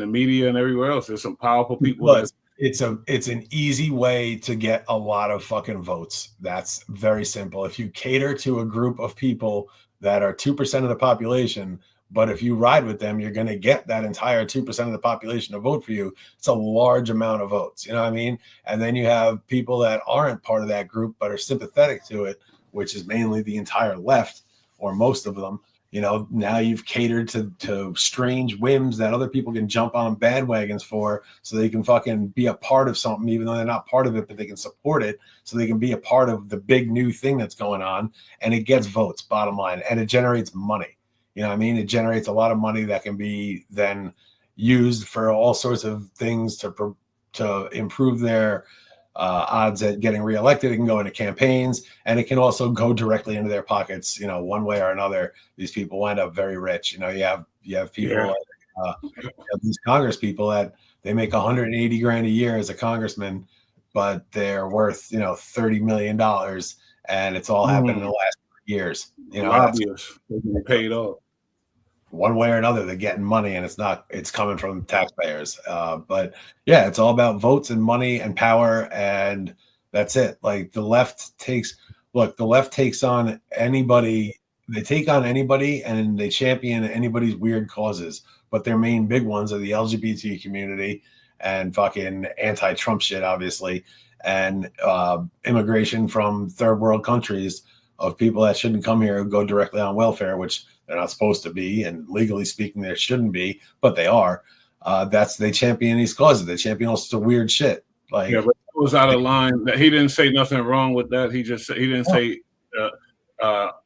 media and everywhere else. There's some powerful people. It's an easy way to get a lot of fucking votes. That's very simple. If you cater to a group of people that are 2% of the population, but if you ride with them, you're going to get that entire 2% of the population to vote for you. It's a large amount of votes. You know what I mean? And then you have people that aren't part of that group, but are sympathetic to it, which is mainly the entire left or most of them. Now you've catered to strange whims that other people can jump on bandwagons for, so they can fucking be a part of something, even though they're not part of it, but they can support it, so they can be a part of the big new thing that's going on. And it gets votes, bottom line, and it generates money. You know what I mean? It generates a lot of money that can be then used for all sorts of things to improve their odds at getting reelected. It can go into campaigns, and it can also go directly into their pockets. One way or another, these people wind up very rich. You have people like these Congress people that they make $180,000 a year as a congressman, but they're worth $30 million, and it's all happened in the last years. Lobbyists, they're getting paid off. One way or another, they're getting money, and it's coming from taxpayers. But yeah, it's all about votes and money and power, and that's it. Like the left takes on anybody. They take on anybody, and they champion anybody's weird causes. But their main big ones are the LGBT community and fucking anti-Trump shit, obviously, and immigration from third world countries of people that shouldn't come here who go directly on welfare, which they're not supposed to be, and legally speaking, there shouldn't be, but they are. They champion these causes. They champion all sorts of weird shit. Like, yeah, but it was out of line. That he didn't say nothing wrong with that. He didn't say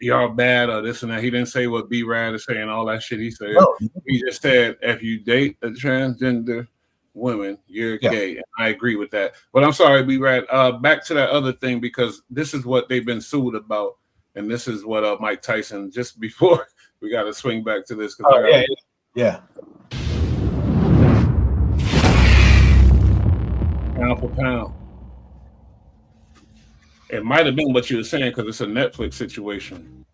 y'all bad or this and that. He didn't say what B Rad is saying, all that shit. He said he just said if you date a transgender woman, you're gay. And I agree with that. But I'm sorry, B Rad. Back to that other thing, because this is what they've been sued about, and this is what Mike Tyson, just before we got to swing back to this. Yeah. Pound for pound. It might have been what you were saying because it's a Netflix situation.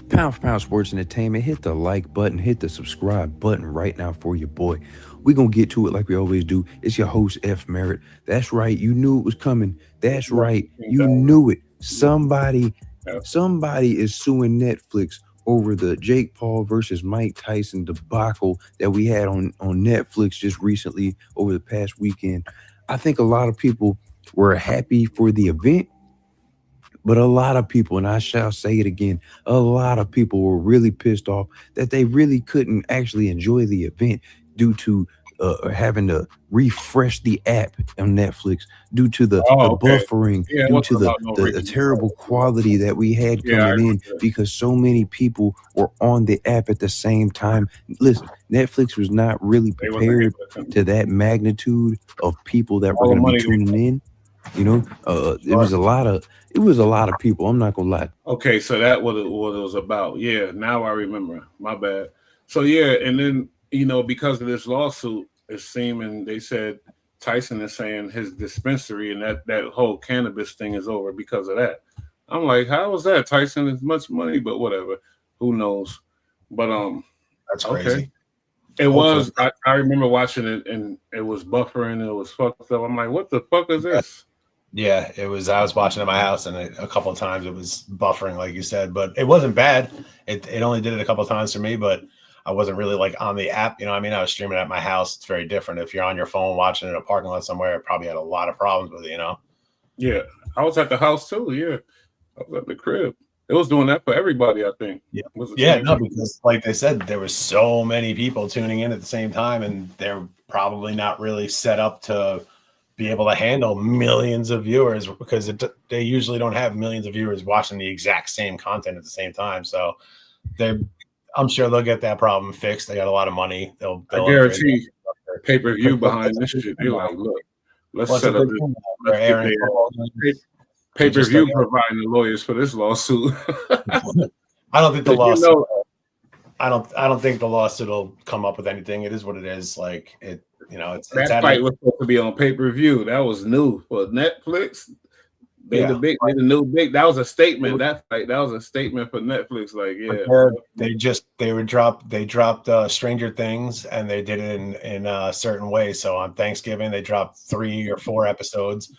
Pound for Pound Sports Entertainment. Hit the like button, hit the subscribe button right now for your boy. We're going to get to it like we always do. It's your host, F. Merritt. That's right. You knew it was coming. That's right. You knew it. Somebody is suing Netflix over the Jake Paul versus Mike Tyson debacle that we had on Netflix just recently over the past weekend. I think a lot of people were happy for the event, but a lot of people, and I shall say it again, a lot of people were really pissed off that they really couldn't actually enjoy the event due to having to refresh the app on Netflix due to the Okay. buffering, Yeah, it due wasn't to about no the reason. terrible quality that we had Yeah, I coming in, remember that. because so many people were on the app at the same time. Listen, Netflix was not really They wasn't prepared able to to that magnitude of people that were all the going to be money. tuning in. You know, it was a lot of people. I'm not gonna lie. Okay, so that what it was about. Yeah, now I remember. My bad. So yeah, and then because of this lawsuit, it's seeming they said Tyson is saying his dispensary and that whole cannabis thing is over because of that. I'm like, how was that? Tyson is much money, but whatever. Who knows? But That's okay. crazy. It Hopefully. was. I remember watching it and it was buffering. It was fucked up. I'm like, what the fuck is this? Yeah, it was. I was watching at my house, and a couple of times it was buffering, like you said, but it wasn't bad. It only did it a couple of times for me, but I wasn't really like on the app. You know what I mean? I was streaming at my house. It's very different. If you're on your phone watching in a parking lot somewhere, it probably had a lot of problems with it, you know? Yeah, I was at the house too. Yeah, I was at the crib. It was doing that for everybody, I think. Yeah. Was the Yeah, same no, thing. because like they said, there were so many people tuning in at the same time, and they're probably not really set up to be able to handle millions of viewers, because they usually don't have millions of viewers watching the exact same content at the same time. So I'm sure they'll get that problem fixed. They got a lot of money. They'll I upgrade guarantee pay-per-view Because behind that's a this big shit. thing They're now. like, look, let's What's a set up big this. thing now? They're Let's get airing their football games. They just pay-per-view start- providing the lawyers for this lawsuit. I don't think the You lawsuit. know, I don't think the lawsuit will come up with anything. It is what it is. Like it, it's that at fight was supposed to be on pay-per-view. That was new for Netflix. They Yeah. the new big. That was a statement. That fight. That was a statement for Netflix. Like, yeah, they dropped Stranger Things, and they did it in a certain way. So on Thanksgiving they dropped 3 or 4 episodes.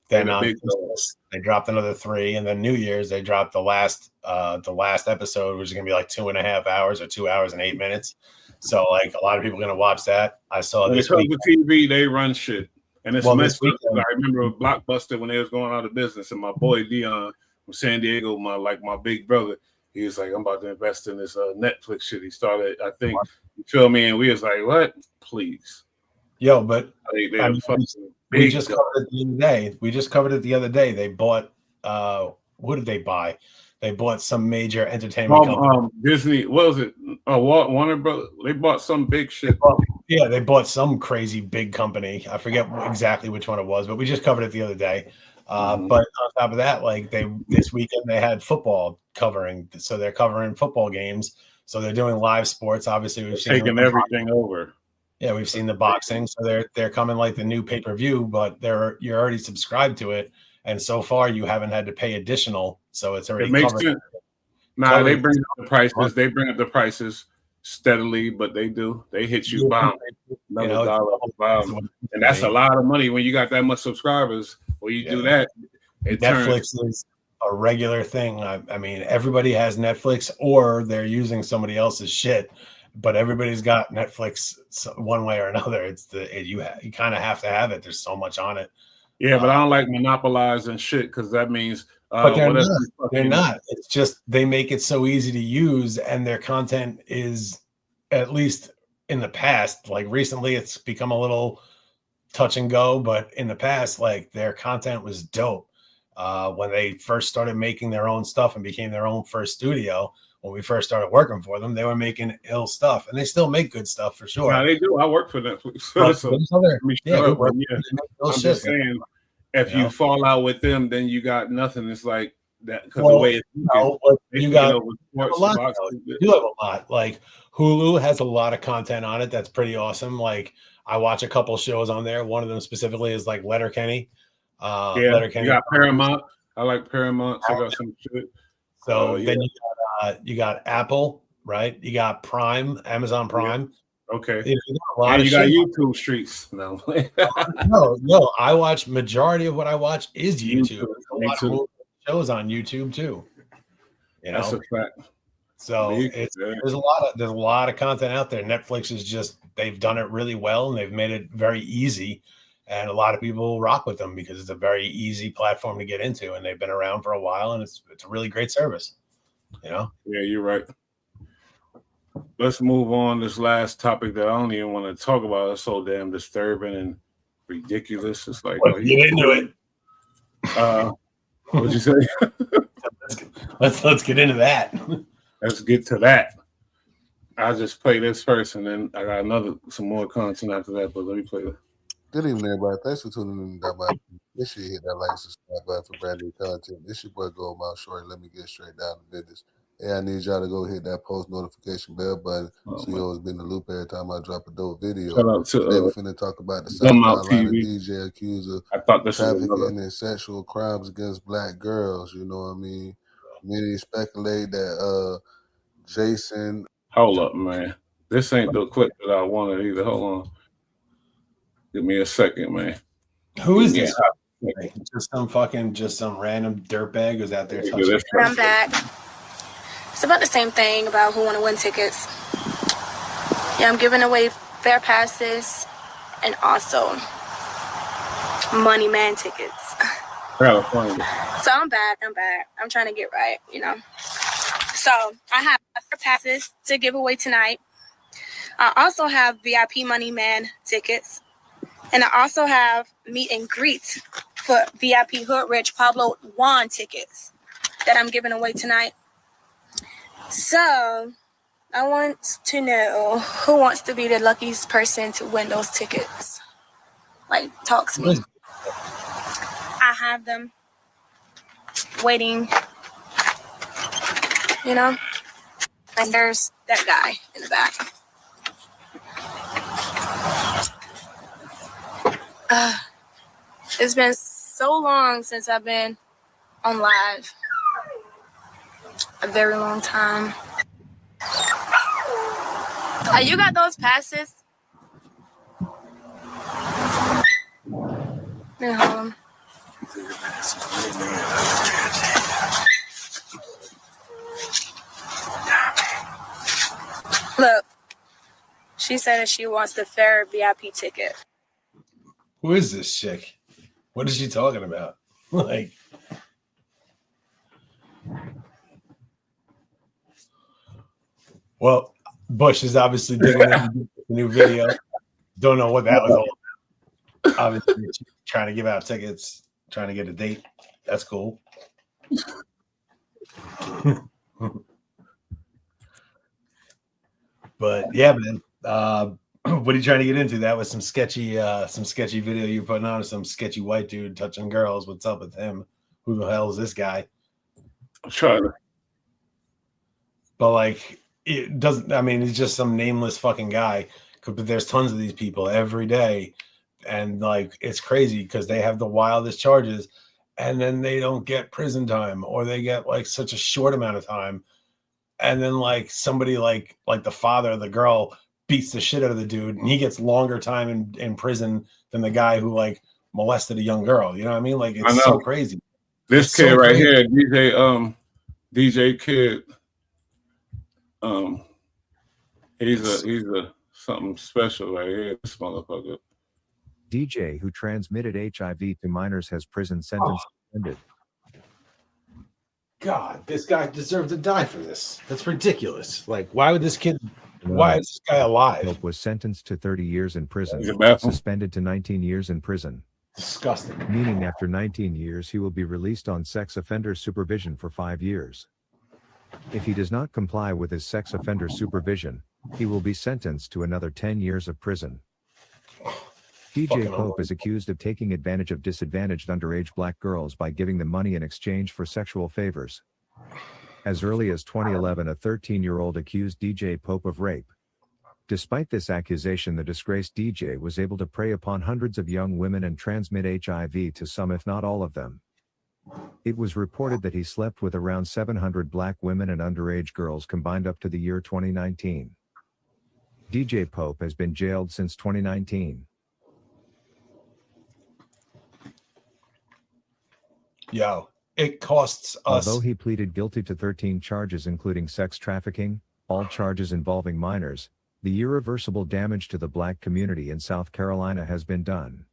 Then the on big Christmas, they dropped another 3, and then New Year's they dropped the last episode, which is gonna be like 2.5 hours or 2 hours and 8 minutes. So like a lot of people are gonna watch that. I saw when it this comes week. to TV, they run shit. And it's Well, messed this up. weekend, I remember Blockbuster when they was going out of business, and my boy Dion from San Diego, my big brother, he was like, I'm about to invest in this Netflix shit. He started, I think, you feel me? And we was like, what? Please. yo, but They I are mean, fucking we big. just covered it the other day. They bought what did they buy? They bought some major entertainment company. Disney, what was it? Warner Brothers. They bought some big shit. Yeah, they bought some crazy big company. I forget exactly which one it was, but we just covered it the other day. But on top of that, like this weekend they had football covering, so they're covering football games. So they're doing live sports. Obviously, we've seen Taking everything over. Yeah, we've seen the boxing. So they're coming like the new pay-per-view, but you're already subscribed to it, and so far you haven't had to pay additional. So it's already It makes covered. sense. Nah, they covered. bring up the prices. They bring up the prices steadily, but they do. They hit you bomb. Another dollar bomb. And that's a lot of money when you got that much subscribers. When you do that, Netflix is a regular thing. I mean, everybody has Netflix, or they're using somebody else's shit, but everybody's got Netflix one way or another. You kind of have to have it. There's so much on it. Yeah, but I don't like monopolizing shit, because that means but they're not. It's just they make it so easy to use, and their content is, at least in the past, like recently it's become a little touch and go, but in the past, like their content was dope. When they first started making their own stuff and became their own first studio, when we first started working for them, they were making ill stuff, and they still make good stuff for sure. Yeah, they do. I work for Netflix. I'm just saying, if you fall out with them, then you got nothing. It's like that, because the way it's you got a lot. You have a lot. Like Hulu has a lot of content on it that's pretty awesome. Like I watch a couple shows on there. One of them specifically is like Letterkenny. Letterkenny. You got Paramount. I like Paramount. Check out some shit. So then you got Apple, right? You got Prime, Amazon Prime. Yeah. Okay. And you got YouTube streaks. No. no. I watch, majority of what I watch is YouTube. A lot of shows on YouTube too. That's a fact. So there's a lot of content out there. Netflix is just, they've done it really well, and they've made it very easy. And a lot of people rock with them because it's a very easy platform to get into, and they've been around for a while, and it's a really great service. Yeah, you're right. let's move on. This last topic that I don't even want to talk about is so damn disturbing and ridiculous. It's like, Let's get into it. What'd you say? Let's get into that. Let's get to that. I'll just play this first, and then I got some more content after that. But let me play this. Good evening, everybody. Thanks for tuning in. This shit hit that like and subscribe button for brand new content. This your boy Gold Mouth Shorty. Let me get straight down to business. Hey, I need y'all to go hit that post notification bell button so you always be in the loop every time I drop a dope video. Shout out to Today we're finna talk about the South Carolina DJ accused of trafficking and sexual crimes against black girls. You know what I mean? Many speculate that Jason. Hold up, man. This ain't the clip that I wanted either. Hold on. Give me a second, man. Who is this? Just some random dirtbag who's out there touching. I'm back. It's about the same thing about who want to win tickets. Yeah, I'm giving away fair passes and also money man tickets. California. So I'm back. I'm trying to get right, you know. So I have fair passes to give away tonight. I also have VIP money man tickets. And I also have meet and greet for VIP Hood Rich Pablo Juan tickets that I'm giving away tonight. So I want to know who wants to be the luckiest person to win those tickets. Like, talk to me. I have them waiting, you know. And there's that guy in the back. It's been so long since I've been on live. A very long time. You got those passes? Let me hold them. Look, she said that she wants the fair VIP ticket. Who is this chick? What is she talking about? Like, well, Bush is obviously digging into the new video. Don't know what that was all about. Obviously, trying to give out tickets, trying to get a date. That's cool. But yeah, man. What are you trying to get into? That was some sketchy video you're putting on, some sketchy white dude touching girls. What's up with him? Who the hell is this guy? I'm trying to. But like, it doesn't. I mean, he's just some nameless fucking guy. But there's tons of these people every day, and like, it's crazy because they have the wildest charges, and then they don't get prison time, or they get like such a short amount of time, and then like somebody like the father of the girl beats the shit out of the dude, and he gets longer time in prison than the guy who like molested a young girl. You know what I mean? Like, it's so crazy. This kid right here, DJ Kidd, he's a something special right here. This motherfucker. DJ who transmitted HIV to minors has prison sentence suspended. God, this guy deserved to die for this. That's ridiculous. Like, why would this kid? Why is this guy alive? Pope was sentenced to 30 years in prison, suspended to 19 years in prison. Disgusting. Meaning after 19 years, he will be released on sex offender supervision for 5 years. If he does not comply with his sex offender supervision, he will be sentenced to another 10 years of prison. DJ Pope is accused of taking advantage of disadvantaged underage black girls by giving them money in exchange for sexual favors. As early as 2011, a 13-year-old accused DJ Pope of rape. Despite this accusation, the disgraced DJ was able to prey upon hundreds of young women and transmit HIV to some, if not all of them. It was reported that he slept with around 700 black women and underage girls combined up to the year 2019. DJ Pope has been jailed since 2019. Yo, it costs us. Although he pleaded guilty to 13 charges including sex trafficking, all charges involving minors, the irreversible damage to the black community in South Carolina has been done.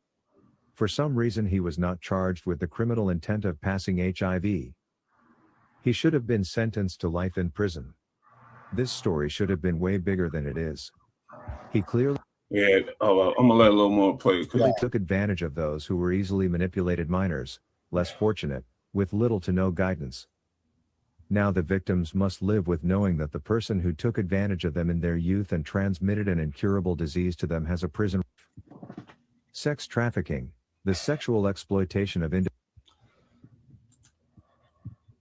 For some reason he was not charged with the criminal intent of passing HIV. He should have been sentenced to life in prison. This story should have been way bigger than it is. He clearly Yeah, I'm gonna let a little more play. took advantage of those who were easily manipulated minors, less fortunate, with little to no guidance. Now the victims must live with knowing that the person who took advantage of them in their youth and transmitted an incurable disease to them has a prison. Sex trafficking, the sexual exploitation of individuals.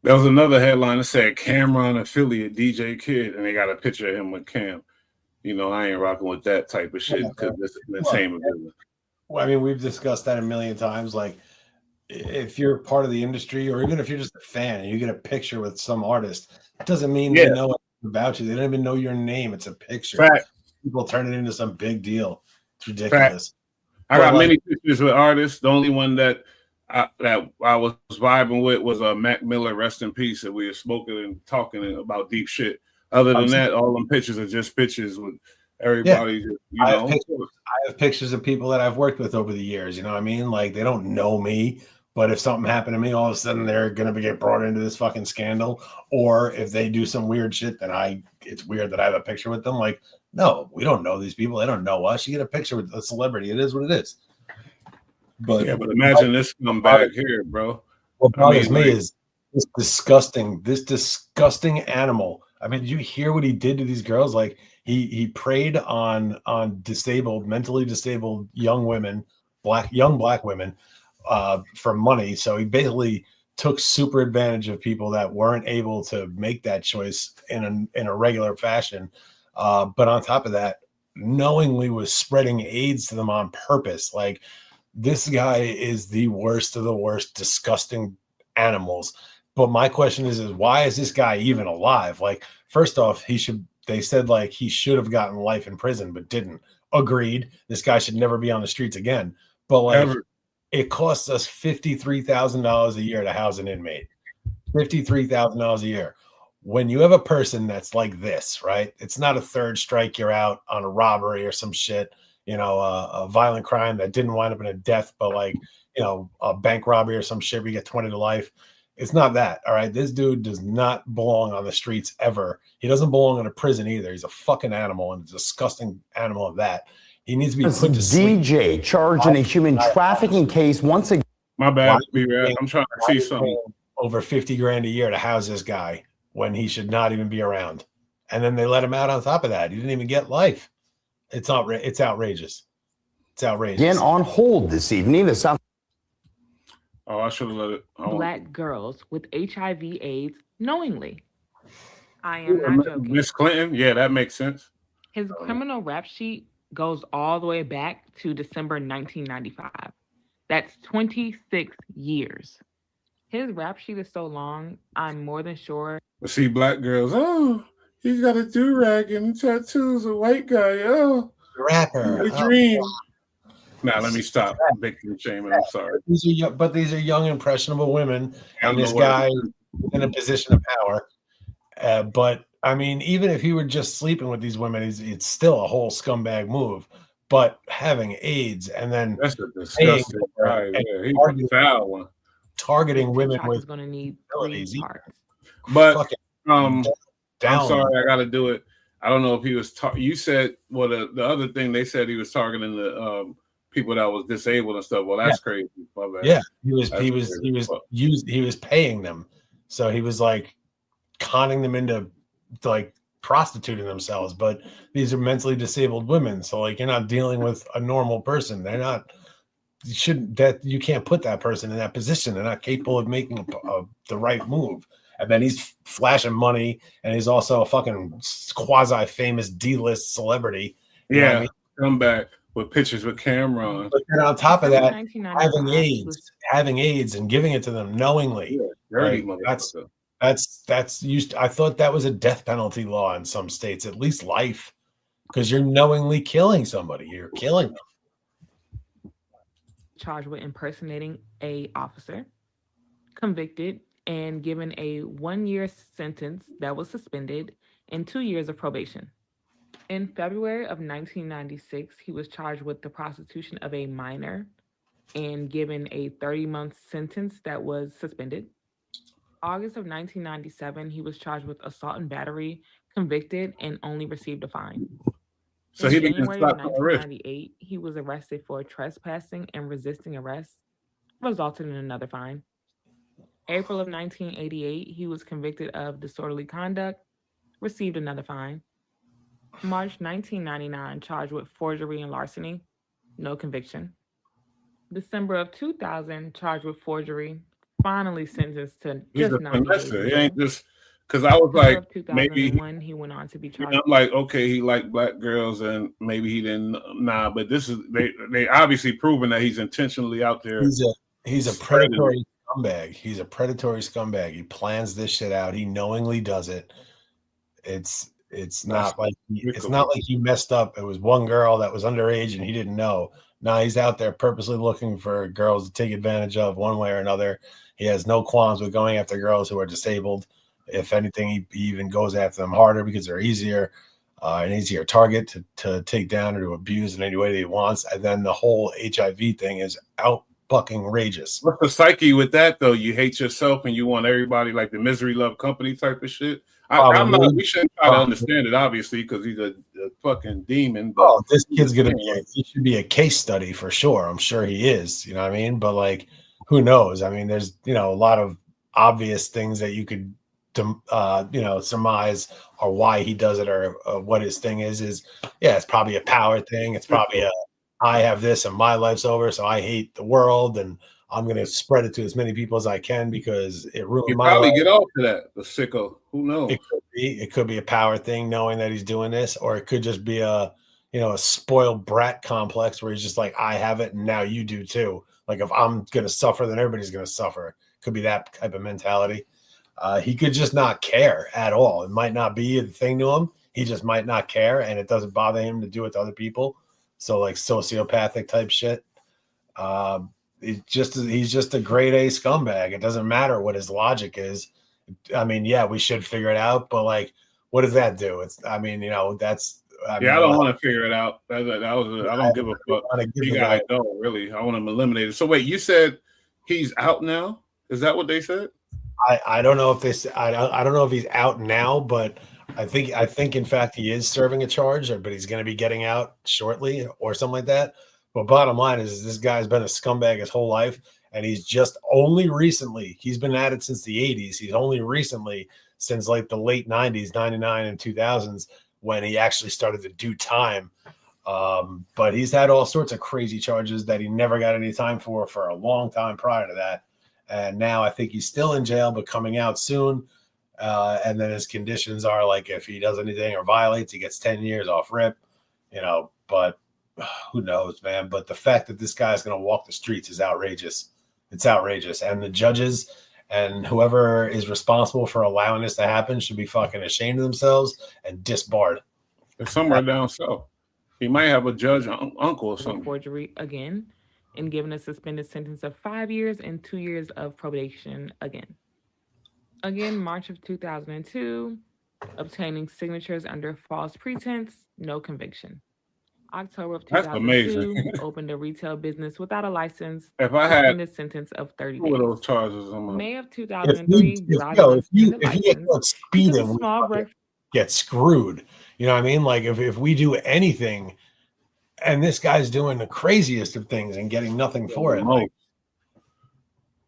There was another headline that said Cameron affiliate DJ Kidd, and they got a picture of him with Cam. You know, I ain't rocking with that type of shit because it's entertainment business. Well, I mean, we've discussed that a million times. Like, if you're part of the industry, or even if you're just a fan and you get a picture with some artist, it doesn't mean they know about you. They don't even know your name. It's a picture. Fact. People turn it into some big deal. It's ridiculous. Fact. I got many pictures with artists. The only one that I was vibing with was Mac Miller, rest in peace. And we were smoking and talking about deep shit. Other than that, all them pictures are just pictures with everybody. Yeah. You know, I have pictures of people that I've worked with over the years. You know what I mean? Like, they don't know me, but if something happened to me, all of a sudden they're gonna get brought into this fucking scandal. Or if they do some weird shit, then it's weird that I have a picture with them. Like, no, we don't know these people. They don't know us. You get a picture with a celebrity. It is what it is. But yeah, but imagine this come back here, bro. What bothers me is this disgusting animal. I mean, did you hear what he did to these girls? Like, he preyed on mentally disabled young women, young black women, for money. So he basically took super advantage of people that weren't able to make that choice in a regular fashion. But on top of that, knowingly was spreading AIDS to them on purpose. Like, this guy is the worst of the worst, disgusting animals. But my question is why is this guy even alive? Like, first off, they said like he should have gotten life in prison, but didn't. Agreed. This guy should never be on the streets again. But like, it costs us $53,000 a year to house an inmate. $53,000 a year. When you have a person that's like this, right? It's not a third strike, you're out on a robbery or some shit, you know, a violent crime that didn't wind up in a death, but like, you know, a bank robbery or some shit where you get 20 to life. It's not that. All right. This dude does not belong on the streets ever. He doesn't belong in a prison either. He's a fucking animal, and a disgusting animal of that. He needs to be put to sleep. DJ charged in a human trafficking case once again. My bad. I'm trying to see something. Over 50 grand a year to house this guy when he should not even be around. And then they let him out on top of that. He didn't even get life. It's outrageous. It's outrageous. Again on hold this evening. The South. Oh, I should have let it. Black girls with HIV/AIDS knowingly. I am not joking. Miss Clinton, yeah, that makes sense. His criminal rap sheet goes all the way back to December 1995. That's 26 years. His rap sheet is so long, I'm more than sure. But see, black girls, oh, he's got a do-rag and tattoos, a white guy, oh. Rapper. A dream. Now, let me stop victim shaming. I'm sorry. These are young, impressionable women, and this guy in a position of power. But I mean, even if he were just sleeping with these women, it's still a whole scumbag move. But having AIDS and then that's a disgusting guy. Yeah, he's a foul one. Targeting women with going to need abilities. But I'm sorry, I got to do it. I don't know if he was. You said the other thing they said he was targeting the people that was disabled and stuff. Well, that's crazy. My bad. Yeah, he was paying them, so he was like conning them into like prostituting themselves. But these are mentally disabled women, so like you're not dealing with a normal person. They're not. You can't put that person in that position. They're not capable of making the right move. And then he's flashing money, and he's also a fucking quasi-famous D-list celebrity. Yeah, I mean? Come back with pictures with Cameron. But then on top of that, having AIDS and giving it to them knowingly. Yeah, dirty that's used. I thought that was a death penalty law in some states, at least life, because you're knowingly killing somebody. You're killing them. Charged with impersonating a officer, convicted, and given a 1-year sentence that was suspended and 2 years of probation. In February of 1996, he was charged with the prostitution of a minor and given a 30-month sentence that was suspended. August of 1997, he was charged with assault and battery, convicted, and only received a fine. So In he didn't January of slap on the wrist. 1998, he was arrested for trespassing and resisting arrest, resulting in another fine. April of 1988, he was convicted of disorderly conduct, received another fine. March 1999, charged with forgery and larceny, no conviction. December of 2000, charged with forgery, finally sentenced to He's just a 90 days finesser. in It ain't jail. just because I was December like, of maybe 2001, he went on to be charged. I'm like, okay, he liked black girls, and maybe he didn't. Nah, but this is they obviously proven that he's intentionally out there. He's a predatory scumbag. He's a predatory scumbag. He plans this shit out. He knowingly does it. It's not like he messed up. It was one girl that was underage and he didn't know. Now he's out there purposely looking for girls to take advantage of one way or another. He has no qualms with going after girls who are disabled. If anything, he even goes after them harder because they're an easier target to take down or to abuse in any way that he wants. And then the whole HIV thing is out fucking outrageous. What's the psyche with that though? You hate yourself and you want everybody like the misery love company type of shit. We shouldn't try to understand it obviously because he's a fucking demon. But this kid's gonna he should be a case study for sure. I'm sure he is. You know what I mean? But like, who knows? I mean, there's a lot of obvious things that you could surmise or why he does it or what his thing is it's probably a power thing. It's probably I have this and my life's over, so I hate the world and I'm going to spread it to as many people as I can because it ruined my life. Probably get off to that, the sicko. Who knows? It could be a power thing, knowing that he's doing this, or it could just be a spoiled brat complex where he's just like, I have it and now you do too. Like if I'm going to suffer, then everybody's going to suffer. Could be that type of mentality. He could just not care at all. It might not be a thing to him. He just might not care, and it doesn't bother him to do it to other people. So like sociopathic type shit. He's just a grade A scumbag. It doesn't matter what his logic is. I mean, yeah, we should figure it out, but like, what does that do? I don't want to figure it out. I don't give a fuck. You gotta go, really. I want him eliminated. So wait, you said he's out now? Is that what they said? I don't know if I don't know if he's out now, but I think in fact he is serving a charge, but he's going to be getting out shortly or something like that. But bottom line is this guy's been a scumbag his whole life, and he's just only recently, he's been at it since the 80s. He's only recently, since like the late 90s, 99 and 2000s, when he actually started to do time. But he's had all sorts of crazy charges that he never got any time for a long time prior to that. And now I think he's still in jail, but coming out soon. And then his conditions are like, if he does anything or violates, he gets 10 years off rip, but who knows, man. But the fact that this guy's going to walk the streets is outrageous. It's outrageous. And the judges and whoever is responsible for allowing this to happen should be fucking ashamed of themselves and disbarred. It's somewhere down south. He might have a judge uncle or something. Forgery again, and given a suspended sentence of 5 years and 2 years of probation again. Again, March of 2002, obtaining signatures under false pretense, no conviction. October of 2002, opened a retail business without a license. If I had a sentence of 30 days. Those charges, May of 2003, if you get caught speeding, get screwed. You know what I mean? Like if we do anything, and this guy's doing the craziest of things and getting nothing for it. Like,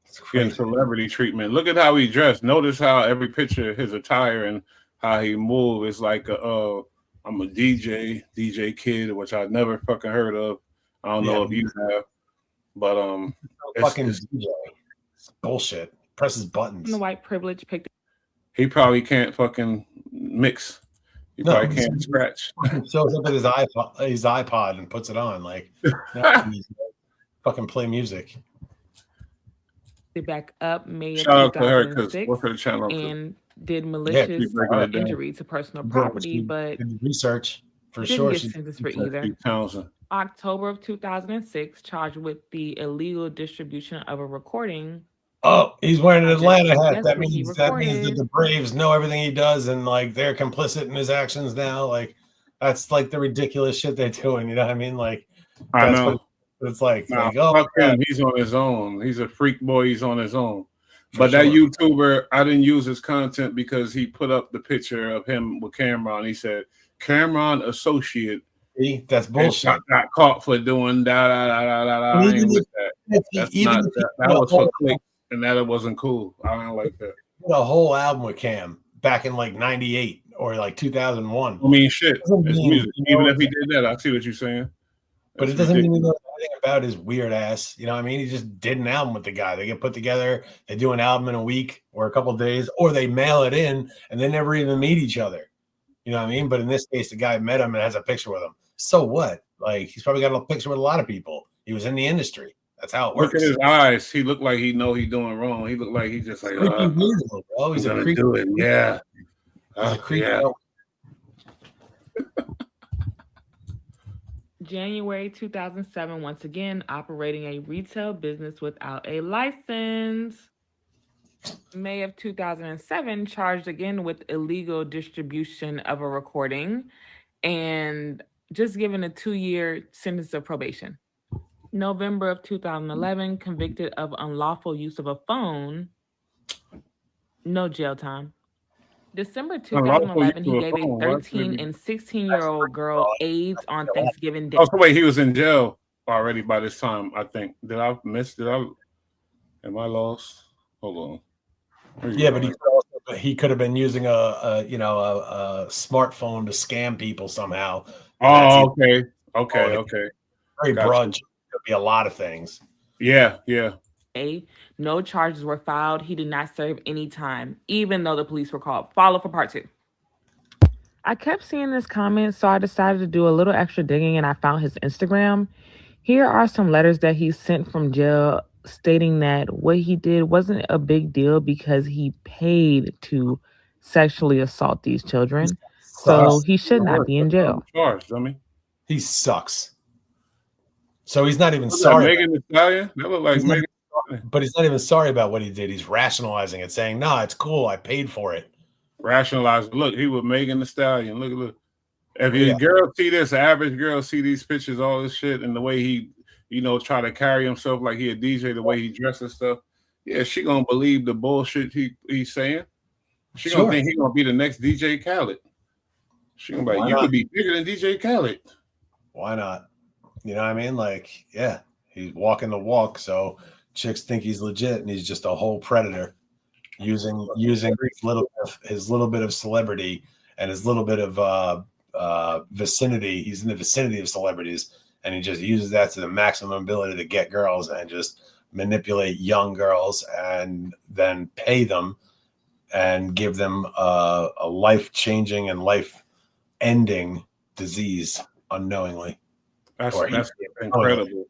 it's getting celebrity treatment. Look at how he dressed. Notice how every picture, his attire and how he moves. It's like I'm a DJ Kidd, which I've never fucking heard of. I don't know if you have, but fucking DJ. It's bullshit. Presses buttons. And the white privilege picked. He probably can't fucking mix. He probably can't scratch. Shows up at his iPod and puts it on, like fucking play music. Back up May of 2006 and did malicious injury to personal property, but research for didn't sure. Get sentenced for either. October of 2006, charged with the illegal distribution of a recording. Oh, he's wearing an Atlanta hat. That means that the Braves know everything he does, and like they're complicit in his actions now. Like that's like the ridiculous shit they're doing. You know what I mean? Like I know. It's like, fuck him. He's on his own. He's a freak boy. He's on his own. But that YouTuber, I didn't use his content because he put up the picture of him with Cameron. He said, Cameron associate. See, that's bullshit. Got caught for doing da da da da da. I ain't with that. That's not that was for clicks, and that wasn't cool. I don't like that. A whole album with Cam back in like '98 or like 2001. I mean, shit. It's music. Even if he did that, I see what you're saying. But it doesn't mean we know anything about his weird ass. You know what I mean? He just did an album with the guy. They get put together, they do an album in a week or a couple of days, or they mail it in and they never even meet each other. You know what I mean? But in this case, the guy met him and has a picture with him. So what? Like, he's probably got a picture with a lot of people. He was in the industry. That's how it works. Look at his eyes. He looked like he know he's doing wrong. He looked like he just like, bro. He's gonna do it. Yeah. He's a creep. Yeah. January 2007, once again, operating a retail business without a license. May of 2007, charged again with illegal distribution of a recording and just given a 2-year sentence of probation. November of 2011, convicted of unlawful use of a phone. No jail time. December 2011, he gave a 13 and 16-year-old girl AIDS on Thanksgiving Day. Oh, so wait, he was in jail already by this time, I think. Am I lost? Hold on. Yeah, but he could have been using a smartphone to scam people somehow. Oh, okay. Very broad. Could be a lot of things. Yeah. No charges were filed. He did not serve any time, even though the police were called. Follow for part 2. I kept seeing this comment, so I decided to do a little extra digging, and I found his Instagram. Here are some letters that he sent from jail stating that what he did wasn't a big deal because he paid to sexually assault these children. So he should not be in jail. He sucks. So he's not even sorry. Megan Thee Stallion? That looked like Megan. But he's not even sorry about what he did. He's rationalizing it, saying, "No, it's cool. I paid for it." Rationalize. Look, he was Megan Thee Stallion. Look. If your girl see this, average girl see these pictures, all this shit, and the way he, try to carry himself like he a DJ, the way he dresses and stuff. Yeah, she gonna believe the bullshit he's saying. She gonna think he gonna be the next DJ Khaled. She gonna be like, you could be bigger than DJ Khaled. Why not? You know what I mean? Like, yeah, he's walking the walk, so chicks think he's legit, and he's just a whole predator, using his little bit of celebrity and his little bit of vicinity. He's in the vicinity of celebrities, and he just uses that to the maximum ability to get girls and just manipulate young girls, and then pay them and give them a life-changing and life-ending disease unknowingly. That's incredible.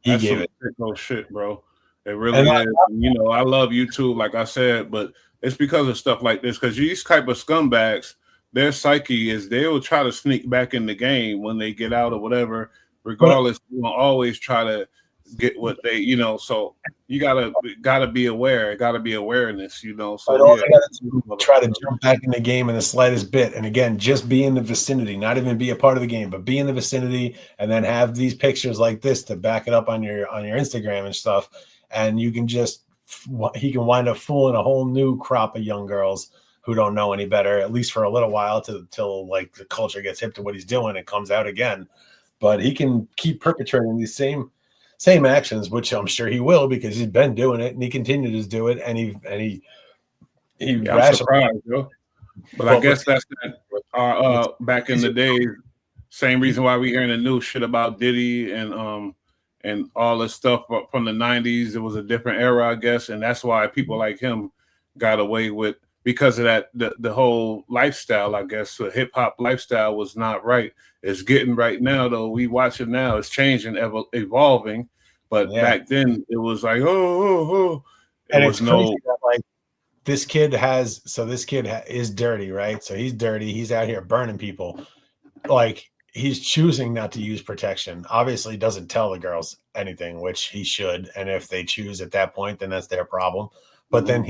He gave it. No shit, bro. It really is. I love YouTube, like I said, but it's because of stuff like this. Because these type of scumbags, their psyche is they will try to sneak back in the game when they get out or whatever. Regardless, you will always try to get what they, So you gotta be aware. It gotta be awareness, So all they gotta do is try to jump back in the game in the slightest bit. And again, just be in the vicinity, not even be a part of the game, but be in the vicinity, and then have these pictures like this to back it up on your Instagram and stuff. And he can wind up fooling a whole new crop of young girls who don't know any better, at least for a little while, till like the culture gets hip to what he's doing and comes out again. But he can keep perpetrating these same actions, which I'm sure he will, because he's been doing it and he continues to do it. And he I'm surprised, yo. But I guess that's back in the day, same reason why we hearing the new shit about Diddy and all this stuff from the 90s. It was a different era, I guess, and that's why people like him got away with, because of that, the whole lifestyle, I guess. The hip-hop lifestyle was not right. It's getting right now, though. We watch it now. It's changing, evolving, but back then it was like, oh. And it's crazy that, like, this kid is dirty, right? So he's dirty. He's out here burning people. Like, he's choosing not to use protection. Obviously, doesn't tell the girls anything, which he should. And if they choose at that point, then that's their problem. But then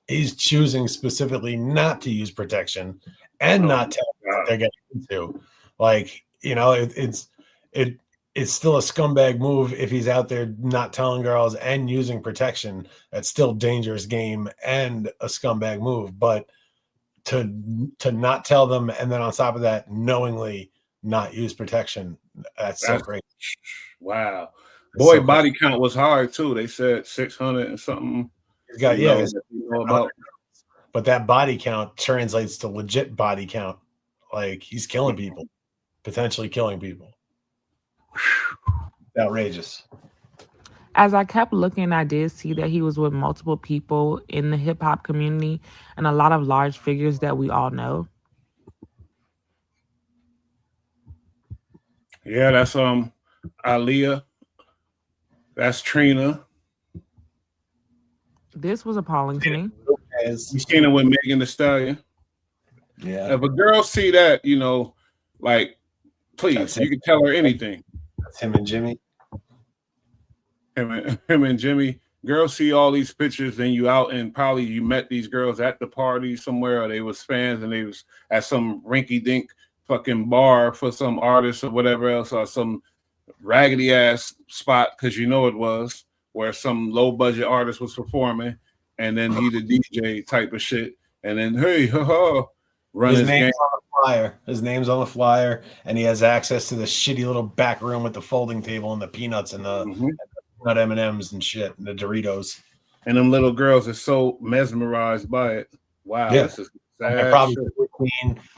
he's choosing specifically not to use protection and not tell them what they're getting into. Like, it's still a scumbag move if he's out there not telling girls and using protection. That's still dangerous game and a scumbag move. But to not tell them and then on top of that, knowingly not use protection, that's so crazy. Wow. Boy, body count was hard too. They said 600 and something. He's got about. But that body count translates to legit body count. Like he's killing people, potentially killing people. Outrageous. As I kept looking, I did see that he was with multiple people in the hip hop community and a lot of large figures that we all know. Yeah, that's Aaliyah. That's Trina. This was appalling to me. You seen it with Megan Thee Stallion. Yeah. If a girl see that, you know, like, please, you can tell her anything. That's him and Jimmy. Him and Jimmy. Girls see all these pictures, and you out and probably you met these girls at the party somewhere, or they was fans and they was at some rinky-dink fucking bar for some artist or whatever else, or some raggedy ass spot, because you know it was, where some low budget artist was performing, and then he the DJ type of shit, and then hey, run his name's game. on the flyer. His name's on the flyer, and he has access to the shitty little back room with the folding table and the peanuts and the nut M&Ms and shit and the Doritos. And them little girls are so mesmerized by it. Wow, this is sad. They're probably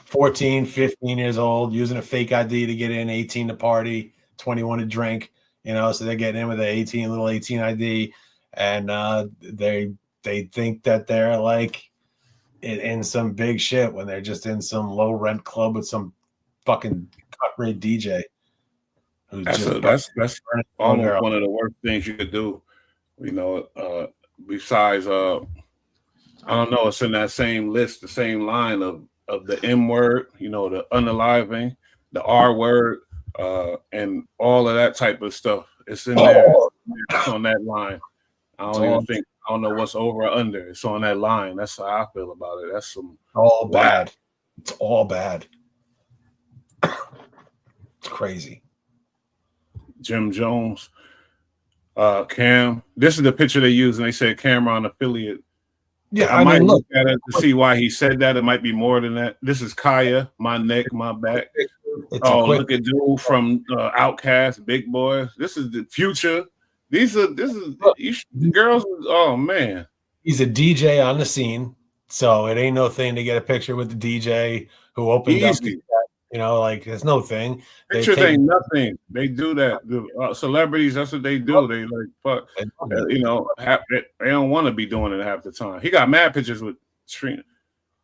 14, 15 years old, using a fake ID to get in, 18 to party, 21 to drink, you know, so they're getting in with an little 18 ID, and they think that they're like in some big shit when they're just in some low rent club with some fucking cut rate DJ. That's almost one of the worst things you could do, you know. Besides, I don't know, it's in that same list, the same line of the M word, you know, the unaliving, the R word, and all of that type of stuff. It's in there. It's on that line. I don't know what's over or under. It's on that line. That's how I feel about it. That's some all bad. It's all bad. It's crazy. Jim Jones, Cam. This is the picture they use, and they said Cameron affiliate. Yeah, I might look at it to see why he said that. It might be more than that. This is Kaya, my neck, my back. Look at dude from Outkast, Big Boy. This is the Future. This is girls. Oh man, he's a DJ on the scene, so it ain't no thing to get a picture with the DJ who opened up. You know, like there's no thing. Pictures ain't nothing. They do that. The celebrities, that's what they do. They like fuck. You know, they don't want to be doing it half the time. He got mad pictures with Trina.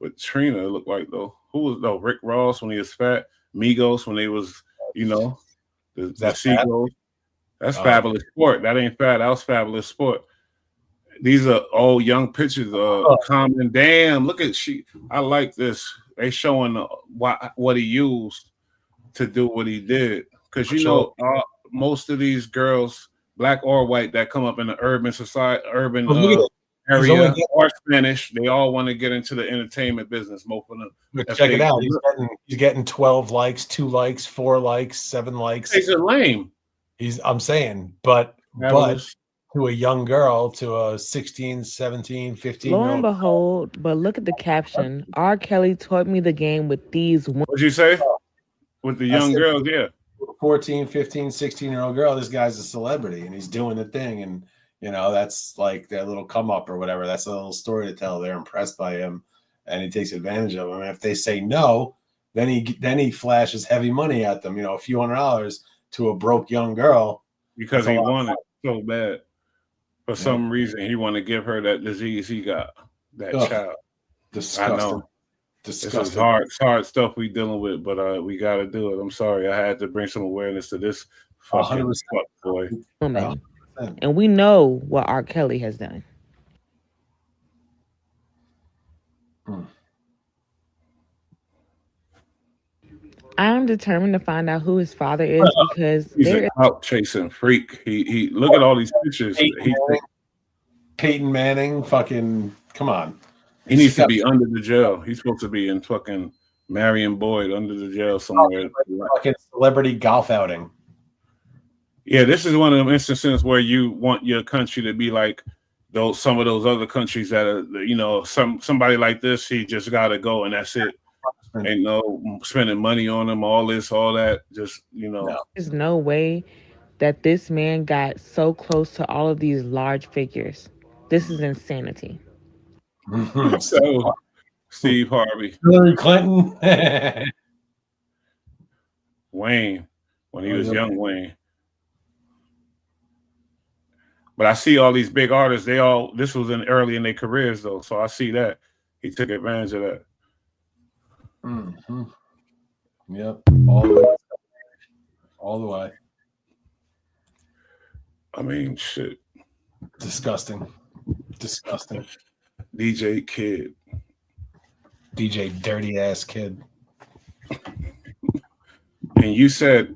It looked like though. Who was Rick Ross when he was fat? Migos when they was, you know, the Seagulls. That's Fabulous Sport. That ain't fat. That was Fabulous Sport. These are all young pictures. Common. Damn, look at I like this. They showing what he used to do what he did, because you know most of these girls, black or white, that come up in the urban society, area or Spanish, they all want to get into the entertainment business. Most of them. Check it out. He's getting 12 likes, 2 likes, 4 likes, 7 likes. He's a lame. I'm saying, but to a young girl, to a 16, 17, 15. Lo and behold, but look at the caption. R. Kelly taught me the game with these. What'd you say? With the young girls, yeah. 14, 15, 16-year-old girl, this guy's a celebrity and he's doing the thing. And, you know, that's like their little come up or whatever. That's a little story to tell. They're impressed by him and he takes advantage of them. And if they say no, then he flashes heavy money at them, you know, a few $100s to a broke young girl. Because he wanted so bad. For some reason, he want to give her that disease he got, that child. Disgusting. I know. Disgusting. This is hard stuff we dealing with, but we got to do it. I'm sorry. I had to bring some awareness to this fucking fuck boy. And we know what R. Kelly has done. I'm determined to find out who his father is, because he's an out chasing freak. He look at all these pictures. Peyton Manning, fucking come on. He needs to be under the jail. He's supposed to be in fucking Marion Boyd under the jail somewhere. Fucking celebrity golf outing. Yeah, this is one of them instances where you want your country to be like some of those other countries that are, somebody like this, he just got to go and that's it. Ain't no spending money on him, all this, all that. Just, There's no way that this man got so close to all of these large figures. This is insanity. So, Steve Harvey. Hillary Clinton. Wayne, when he was young Wayne. But I see all these big artists, this was early in their careers though. So I see that. He took advantage of that. Mm-hmm. Yep. All the way. I mean, shit. Disgusting. DJ Kidd. DJ dirty ass kid. And you said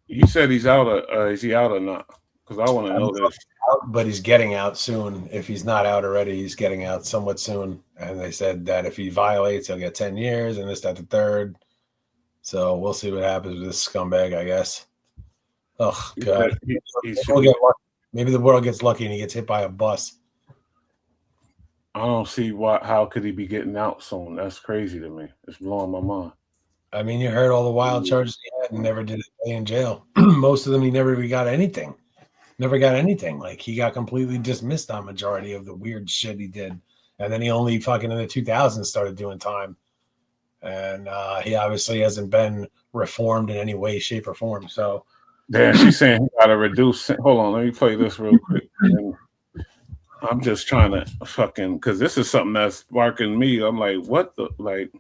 he's out is he out or not? Because I want to know this. But he's getting out soon. If he's not out already, he's getting out somewhat soon. And they said that if he violates, he'll get 10 years and this, that, the third. So we'll see what happens with this scumbag, I guess. Oh, God. Maybe the world gets lucky and he gets hit by a bus. I don't see how could he be getting out soon? That's crazy to me. It's blowing my mind. I mean, you heard all the wild charges he had and never did a day in jail. Most of them, he never even got anything. Like, he got completely dismissed on majority of the weird shit he did. And then he only fucking in the 2000s started doing time. And he obviously hasn't been reformed in any way, shape, or form. So, damn, she's saying he got to reduce. Hold on, let me play this real quick. I'm just trying to because this is something that's sparking me. I'm like, what the, like,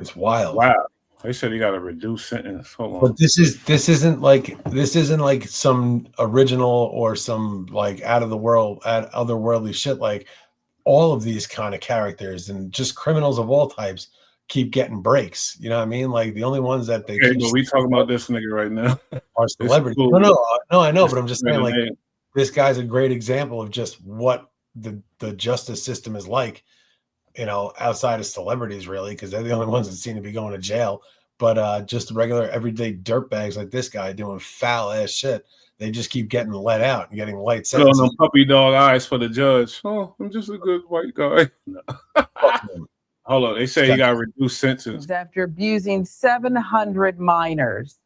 it's wild. Wow. They said he got a reduced sentence. Hold on. But this isn't like some original or some like otherworldly shit. Like, all of these kind of characters and just criminals of all types keep getting breaks. You know what I mean? Like, the only ones that they but we talking about this nigga right now are celebrities. Cool. No, I know, but I'm just saying, like, this guy's a great example of just what the justice system is like, outside of celebrities, really, because they're the only ones that seem to be going to jail. But just regular everyday dirtbags like this guy doing foul ass shit, they just keep getting let out and getting light sentences. Put on them puppy dog eyes for the judge. Oh, I'm just a good white guy. No. Hold on, they say he got a reduced sentence after abusing 700 minors.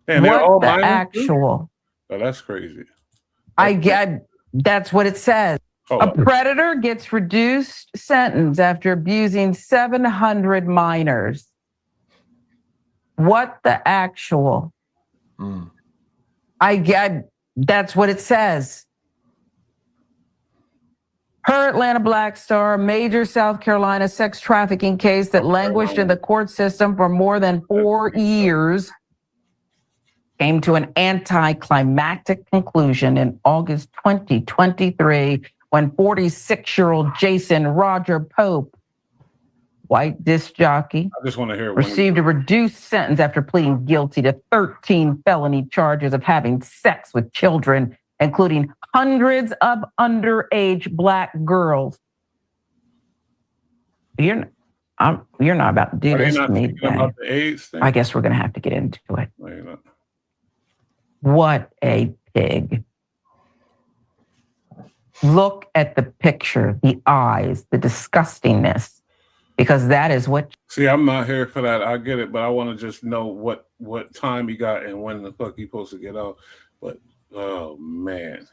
Damn, they're all minors? Actual. Oh, that's crazy. That's what it says. A predator gets reduced sentence after abusing 700 minors. What the actual? That's what it says. Her Atlanta Black Star, major South Carolina sex trafficking case that languished in the court system for more than 4 years, came to an anticlimactic conclusion in August 2023 when 46-year-old Jason Roger Pope, white disc jockey, I just want to hear received a reduced sentence after pleading guilty to 13 felony charges of having sex with children, including hundreds of underage Black girls. You're not about to do this to me today. The AIDS thing? I guess we're going to have to get into it. No, what a pig. Look at the picture, the eyes, the disgustingness, because that is what. See, I'm not here for that. I get it, but I want to just know what time he got and when the fuck he supposed to get out. But oh man,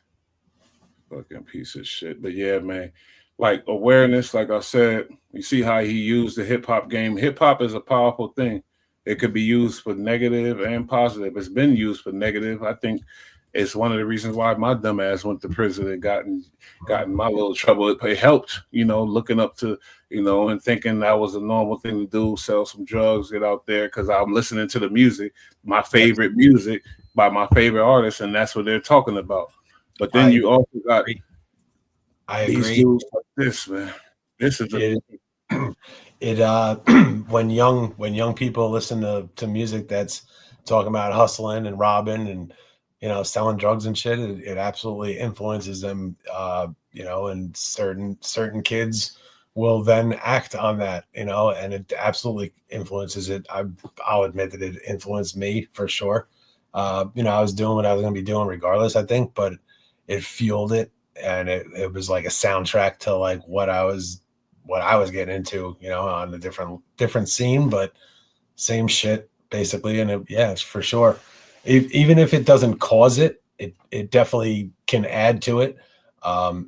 fucking piece of shit. But yeah, man, like awareness, like I said, you see how he used the hip hop game. Hip hop is a powerful thing. It could be used for negative and positive. It's been used for negative. I think it's one of the reasons why my dumb ass went to prison and gotten my little trouble. It helped, looking up to, and thinking that was a normal thing to do, sell some drugs, get out there, because I'm listening to the music, my favorite music by my favorite artist, and that's what they're talking about. But then you also got these dudes like this, man. This is when young people listen to music that's talking about hustling and robbing and selling drugs and shit, it absolutely influences them, and certain kids will then act on that, and it absolutely influences it. I'll admit that it influenced me for sure. I was doing what I was going to be doing regardless, I think, but it fueled it. And it was like a soundtrack to like what I was getting into, on a different scene, but same shit basically. And it's for sure. Even if it doesn't cause it, it definitely can add to it.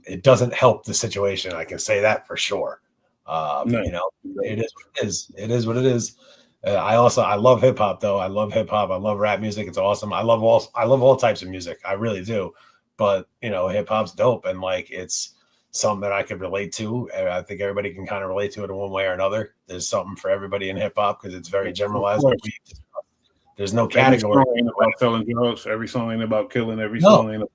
It doesn't help the situation. I can say that for sure. It is what it is. It is what it is. I love hip hop though. I love hip hop. I love rap music. It's awesome. I love all types of music. I really do. But hip hop's dope, and like it's something that I could relate to. And I think everybody can kind of relate to it in one way or another. There's something for everybody in hip hop because it's very generalized. There's no category. Every song ain't about selling drugs. Every song ain't about killing. Every song ain't about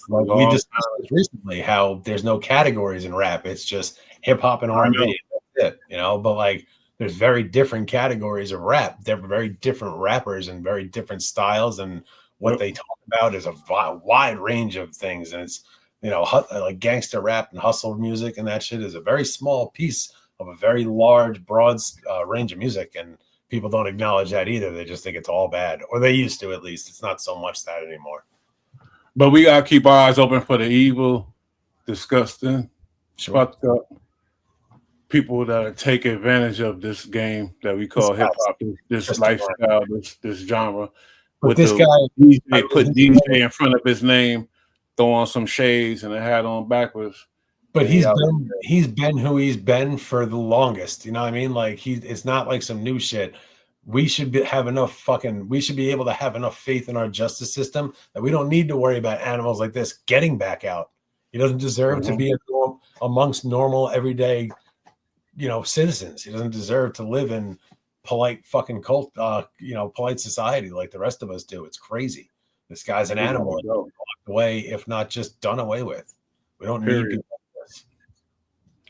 we discussed this recently how there's no categories in rap. It's just hip hop and R&B. That's it, But like there's very different categories of rap. They're very different rappers and very different styles, and what they talk about is a wide range of things. And it's like gangster rap and hustle music and that shit is a very small piece of a very large, broad range of music. And people don't acknowledge that either. They just think it's all bad, or they used to at least. It's not so much that anymore. But we gotta keep our eyes open for the evil, disgusting, fucked up people that take advantage of this game that we call hip hop, this lifestyle, this genre. But this guy, they put DJ in front of his name, throw on some shades and a hat on backwards. But he's been who he's been for the longest. You know what I mean? Like it's not like some new shit. We should be able to have enough faith in our justice system that we don't need to worry about animals like this getting back out. He doesn't deserve to be amongst normal, everyday, citizens. He doesn't deserve to live in polite fucking polite society like the rest of us do. It's crazy. This guy's an animal. Locked away, if not just done away with. We don't need people like this.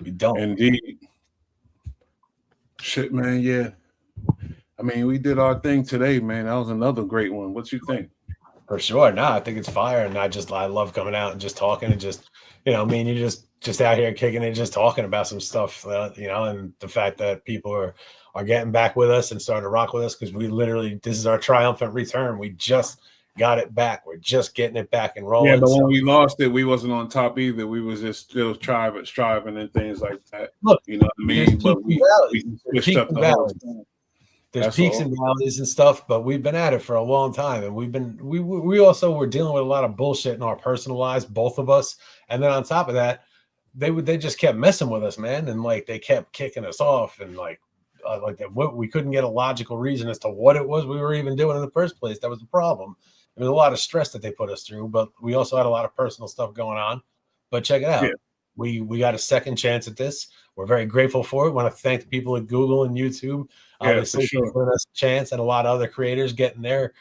We don't. Indeed. Shit, man. Yeah. I mean, we did our thing today, man. That was another great one. What you think? For sure. No, I think it's fire. And I love coming out and just talking and just, me and you just out here kicking it, just talking about some stuff, and the fact that people are getting back with us and starting to rock with us because this is our triumphant return. We just got it back. We're just getting it back and rolling. Yeah, but when we lost it, we wasn't on top either. We was just still striving and things like that. Look, you know what I mean? But we switched up the whole thing. There's peaks and valleys and stuff, but we've been at it for a long time, and we also were dealing with a lot of bullshit in our personal lives, both of us. And then on top of that, they just kept messing with us, man, and like they kept kicking us off, and like that we couldn't get a logical reason as to what it was we were even doing in the first place. That was the problem. There was a lot of stress that they put us through, but we also had a lot of personal stuff going on. But check it out. Yeah. We got a second chance at this. We're very grateful for it. We want to thank the people at Google and YouTube. Obviously, for giving us a chance, and a lot of other creators getting their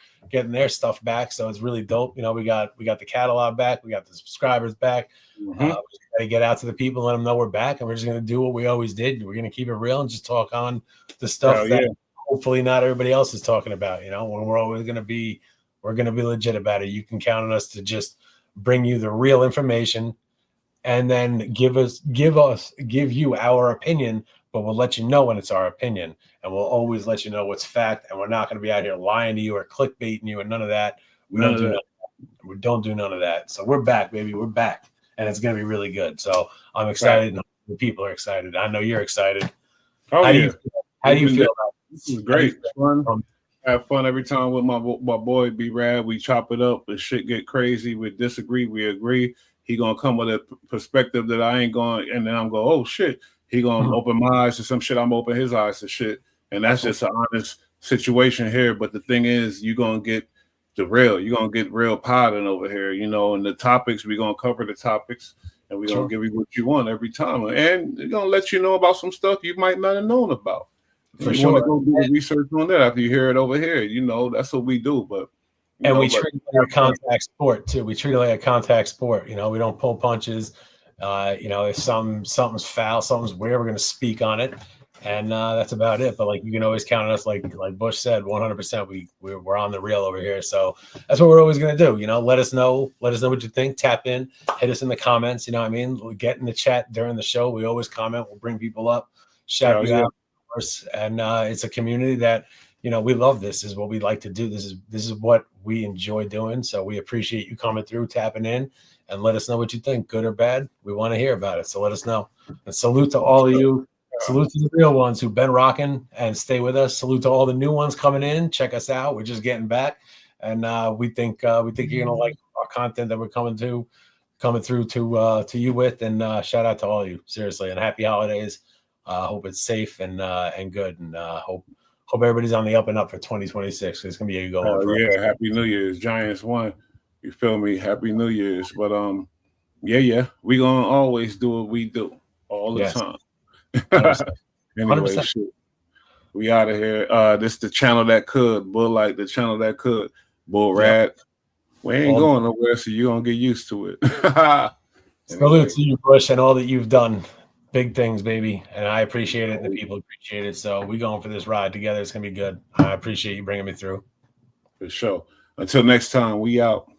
stuff back. So it's really dope. We got the catalog back. We got the subscribers back. We got to get out to the people, let them know we're back, and we're just going to do what we always did. We're going to keep it real and just talk on the stuff that hopefully not everybody else is talking about. When we're always going to be, we're going to be legit about it. You can count on us to just bring you the real information, and then give you our opinion, but we'll let you know when it's our opinion, and we'll always let you know what's fact. And we're not going to be out here lying to you or clickbaiting you and none of that. We don't do none of that. So we're back, baby. We're back, and it's going to be really good. So I'm excited. And the people are excited. I know you're excited. Oh, how do you feel about this? This is great. Fun. Have fun every time with my boy B-Rad. We chop it up. The shit get crazy. We disagree. We agree. He gonna come with a perspective that I ain't going, and then I'm going, oh shit. He gonna open my eyes to some shit. I'm open his eyes to shit, and that's just an honest situation here. But the thing is, you're gonna get the real. You're gonna get real potting over here, and the topics, we're gonna cover the topics, and we're gonna give you what you want every time, and we're gonna let you know about some stuff you might not have known about. For sure. Want to go do the research on that after you hear it over here. That's what we do. But we treat it like a contact sport too. We treat it like a contact sport. We don't pull punches. If something's foul, something's weird, we're going to speak on it, and that's about it. But like, you can always count on us, like Bush said, 100%. We're on the real over here, so that's what we're always going to do. Let us know what you think. Tap in, hit us in the comments. We'll get in the chat during the show. We always comment. We'll bring people up, shout you out, of course. And it's a community that you know, we love this. This is what we like to do. This is what we enjoy doing. So we appreciate you coming through, tapping in, and let us know what you think, good or bad. We want to hear about it. So let us know. And salute to all of you. Salute to the real ones who've been rocking and stay with us. Salute to all the new ones coming in. Check us out. We're just getting back, and we think you're gonna like our content that we're coming through to you with. And shout out to all of you, seriously, and happy holidays. Hope it's safe and good, and hope everybody's on the up and up for 2026. It's gonna be a go. Yeah, Happy New Year's. Giants won. You feel me? Happy New Year's. But yeah, we gonna always do what we do all the time. 100%. Anyway, 100%. shit. We out of here. This the channel that could. Bull like the channel that could. Bull Rad. We ain't going nowhere, so you gonna get used to it. Salute to you, Bush, and all that you've done. Big things, baby. And I appreciate it, and the people appreciate it. So we going for this ride together. It's gonna be good. I appreciate you bringing me through. For sure. Until next time, we out.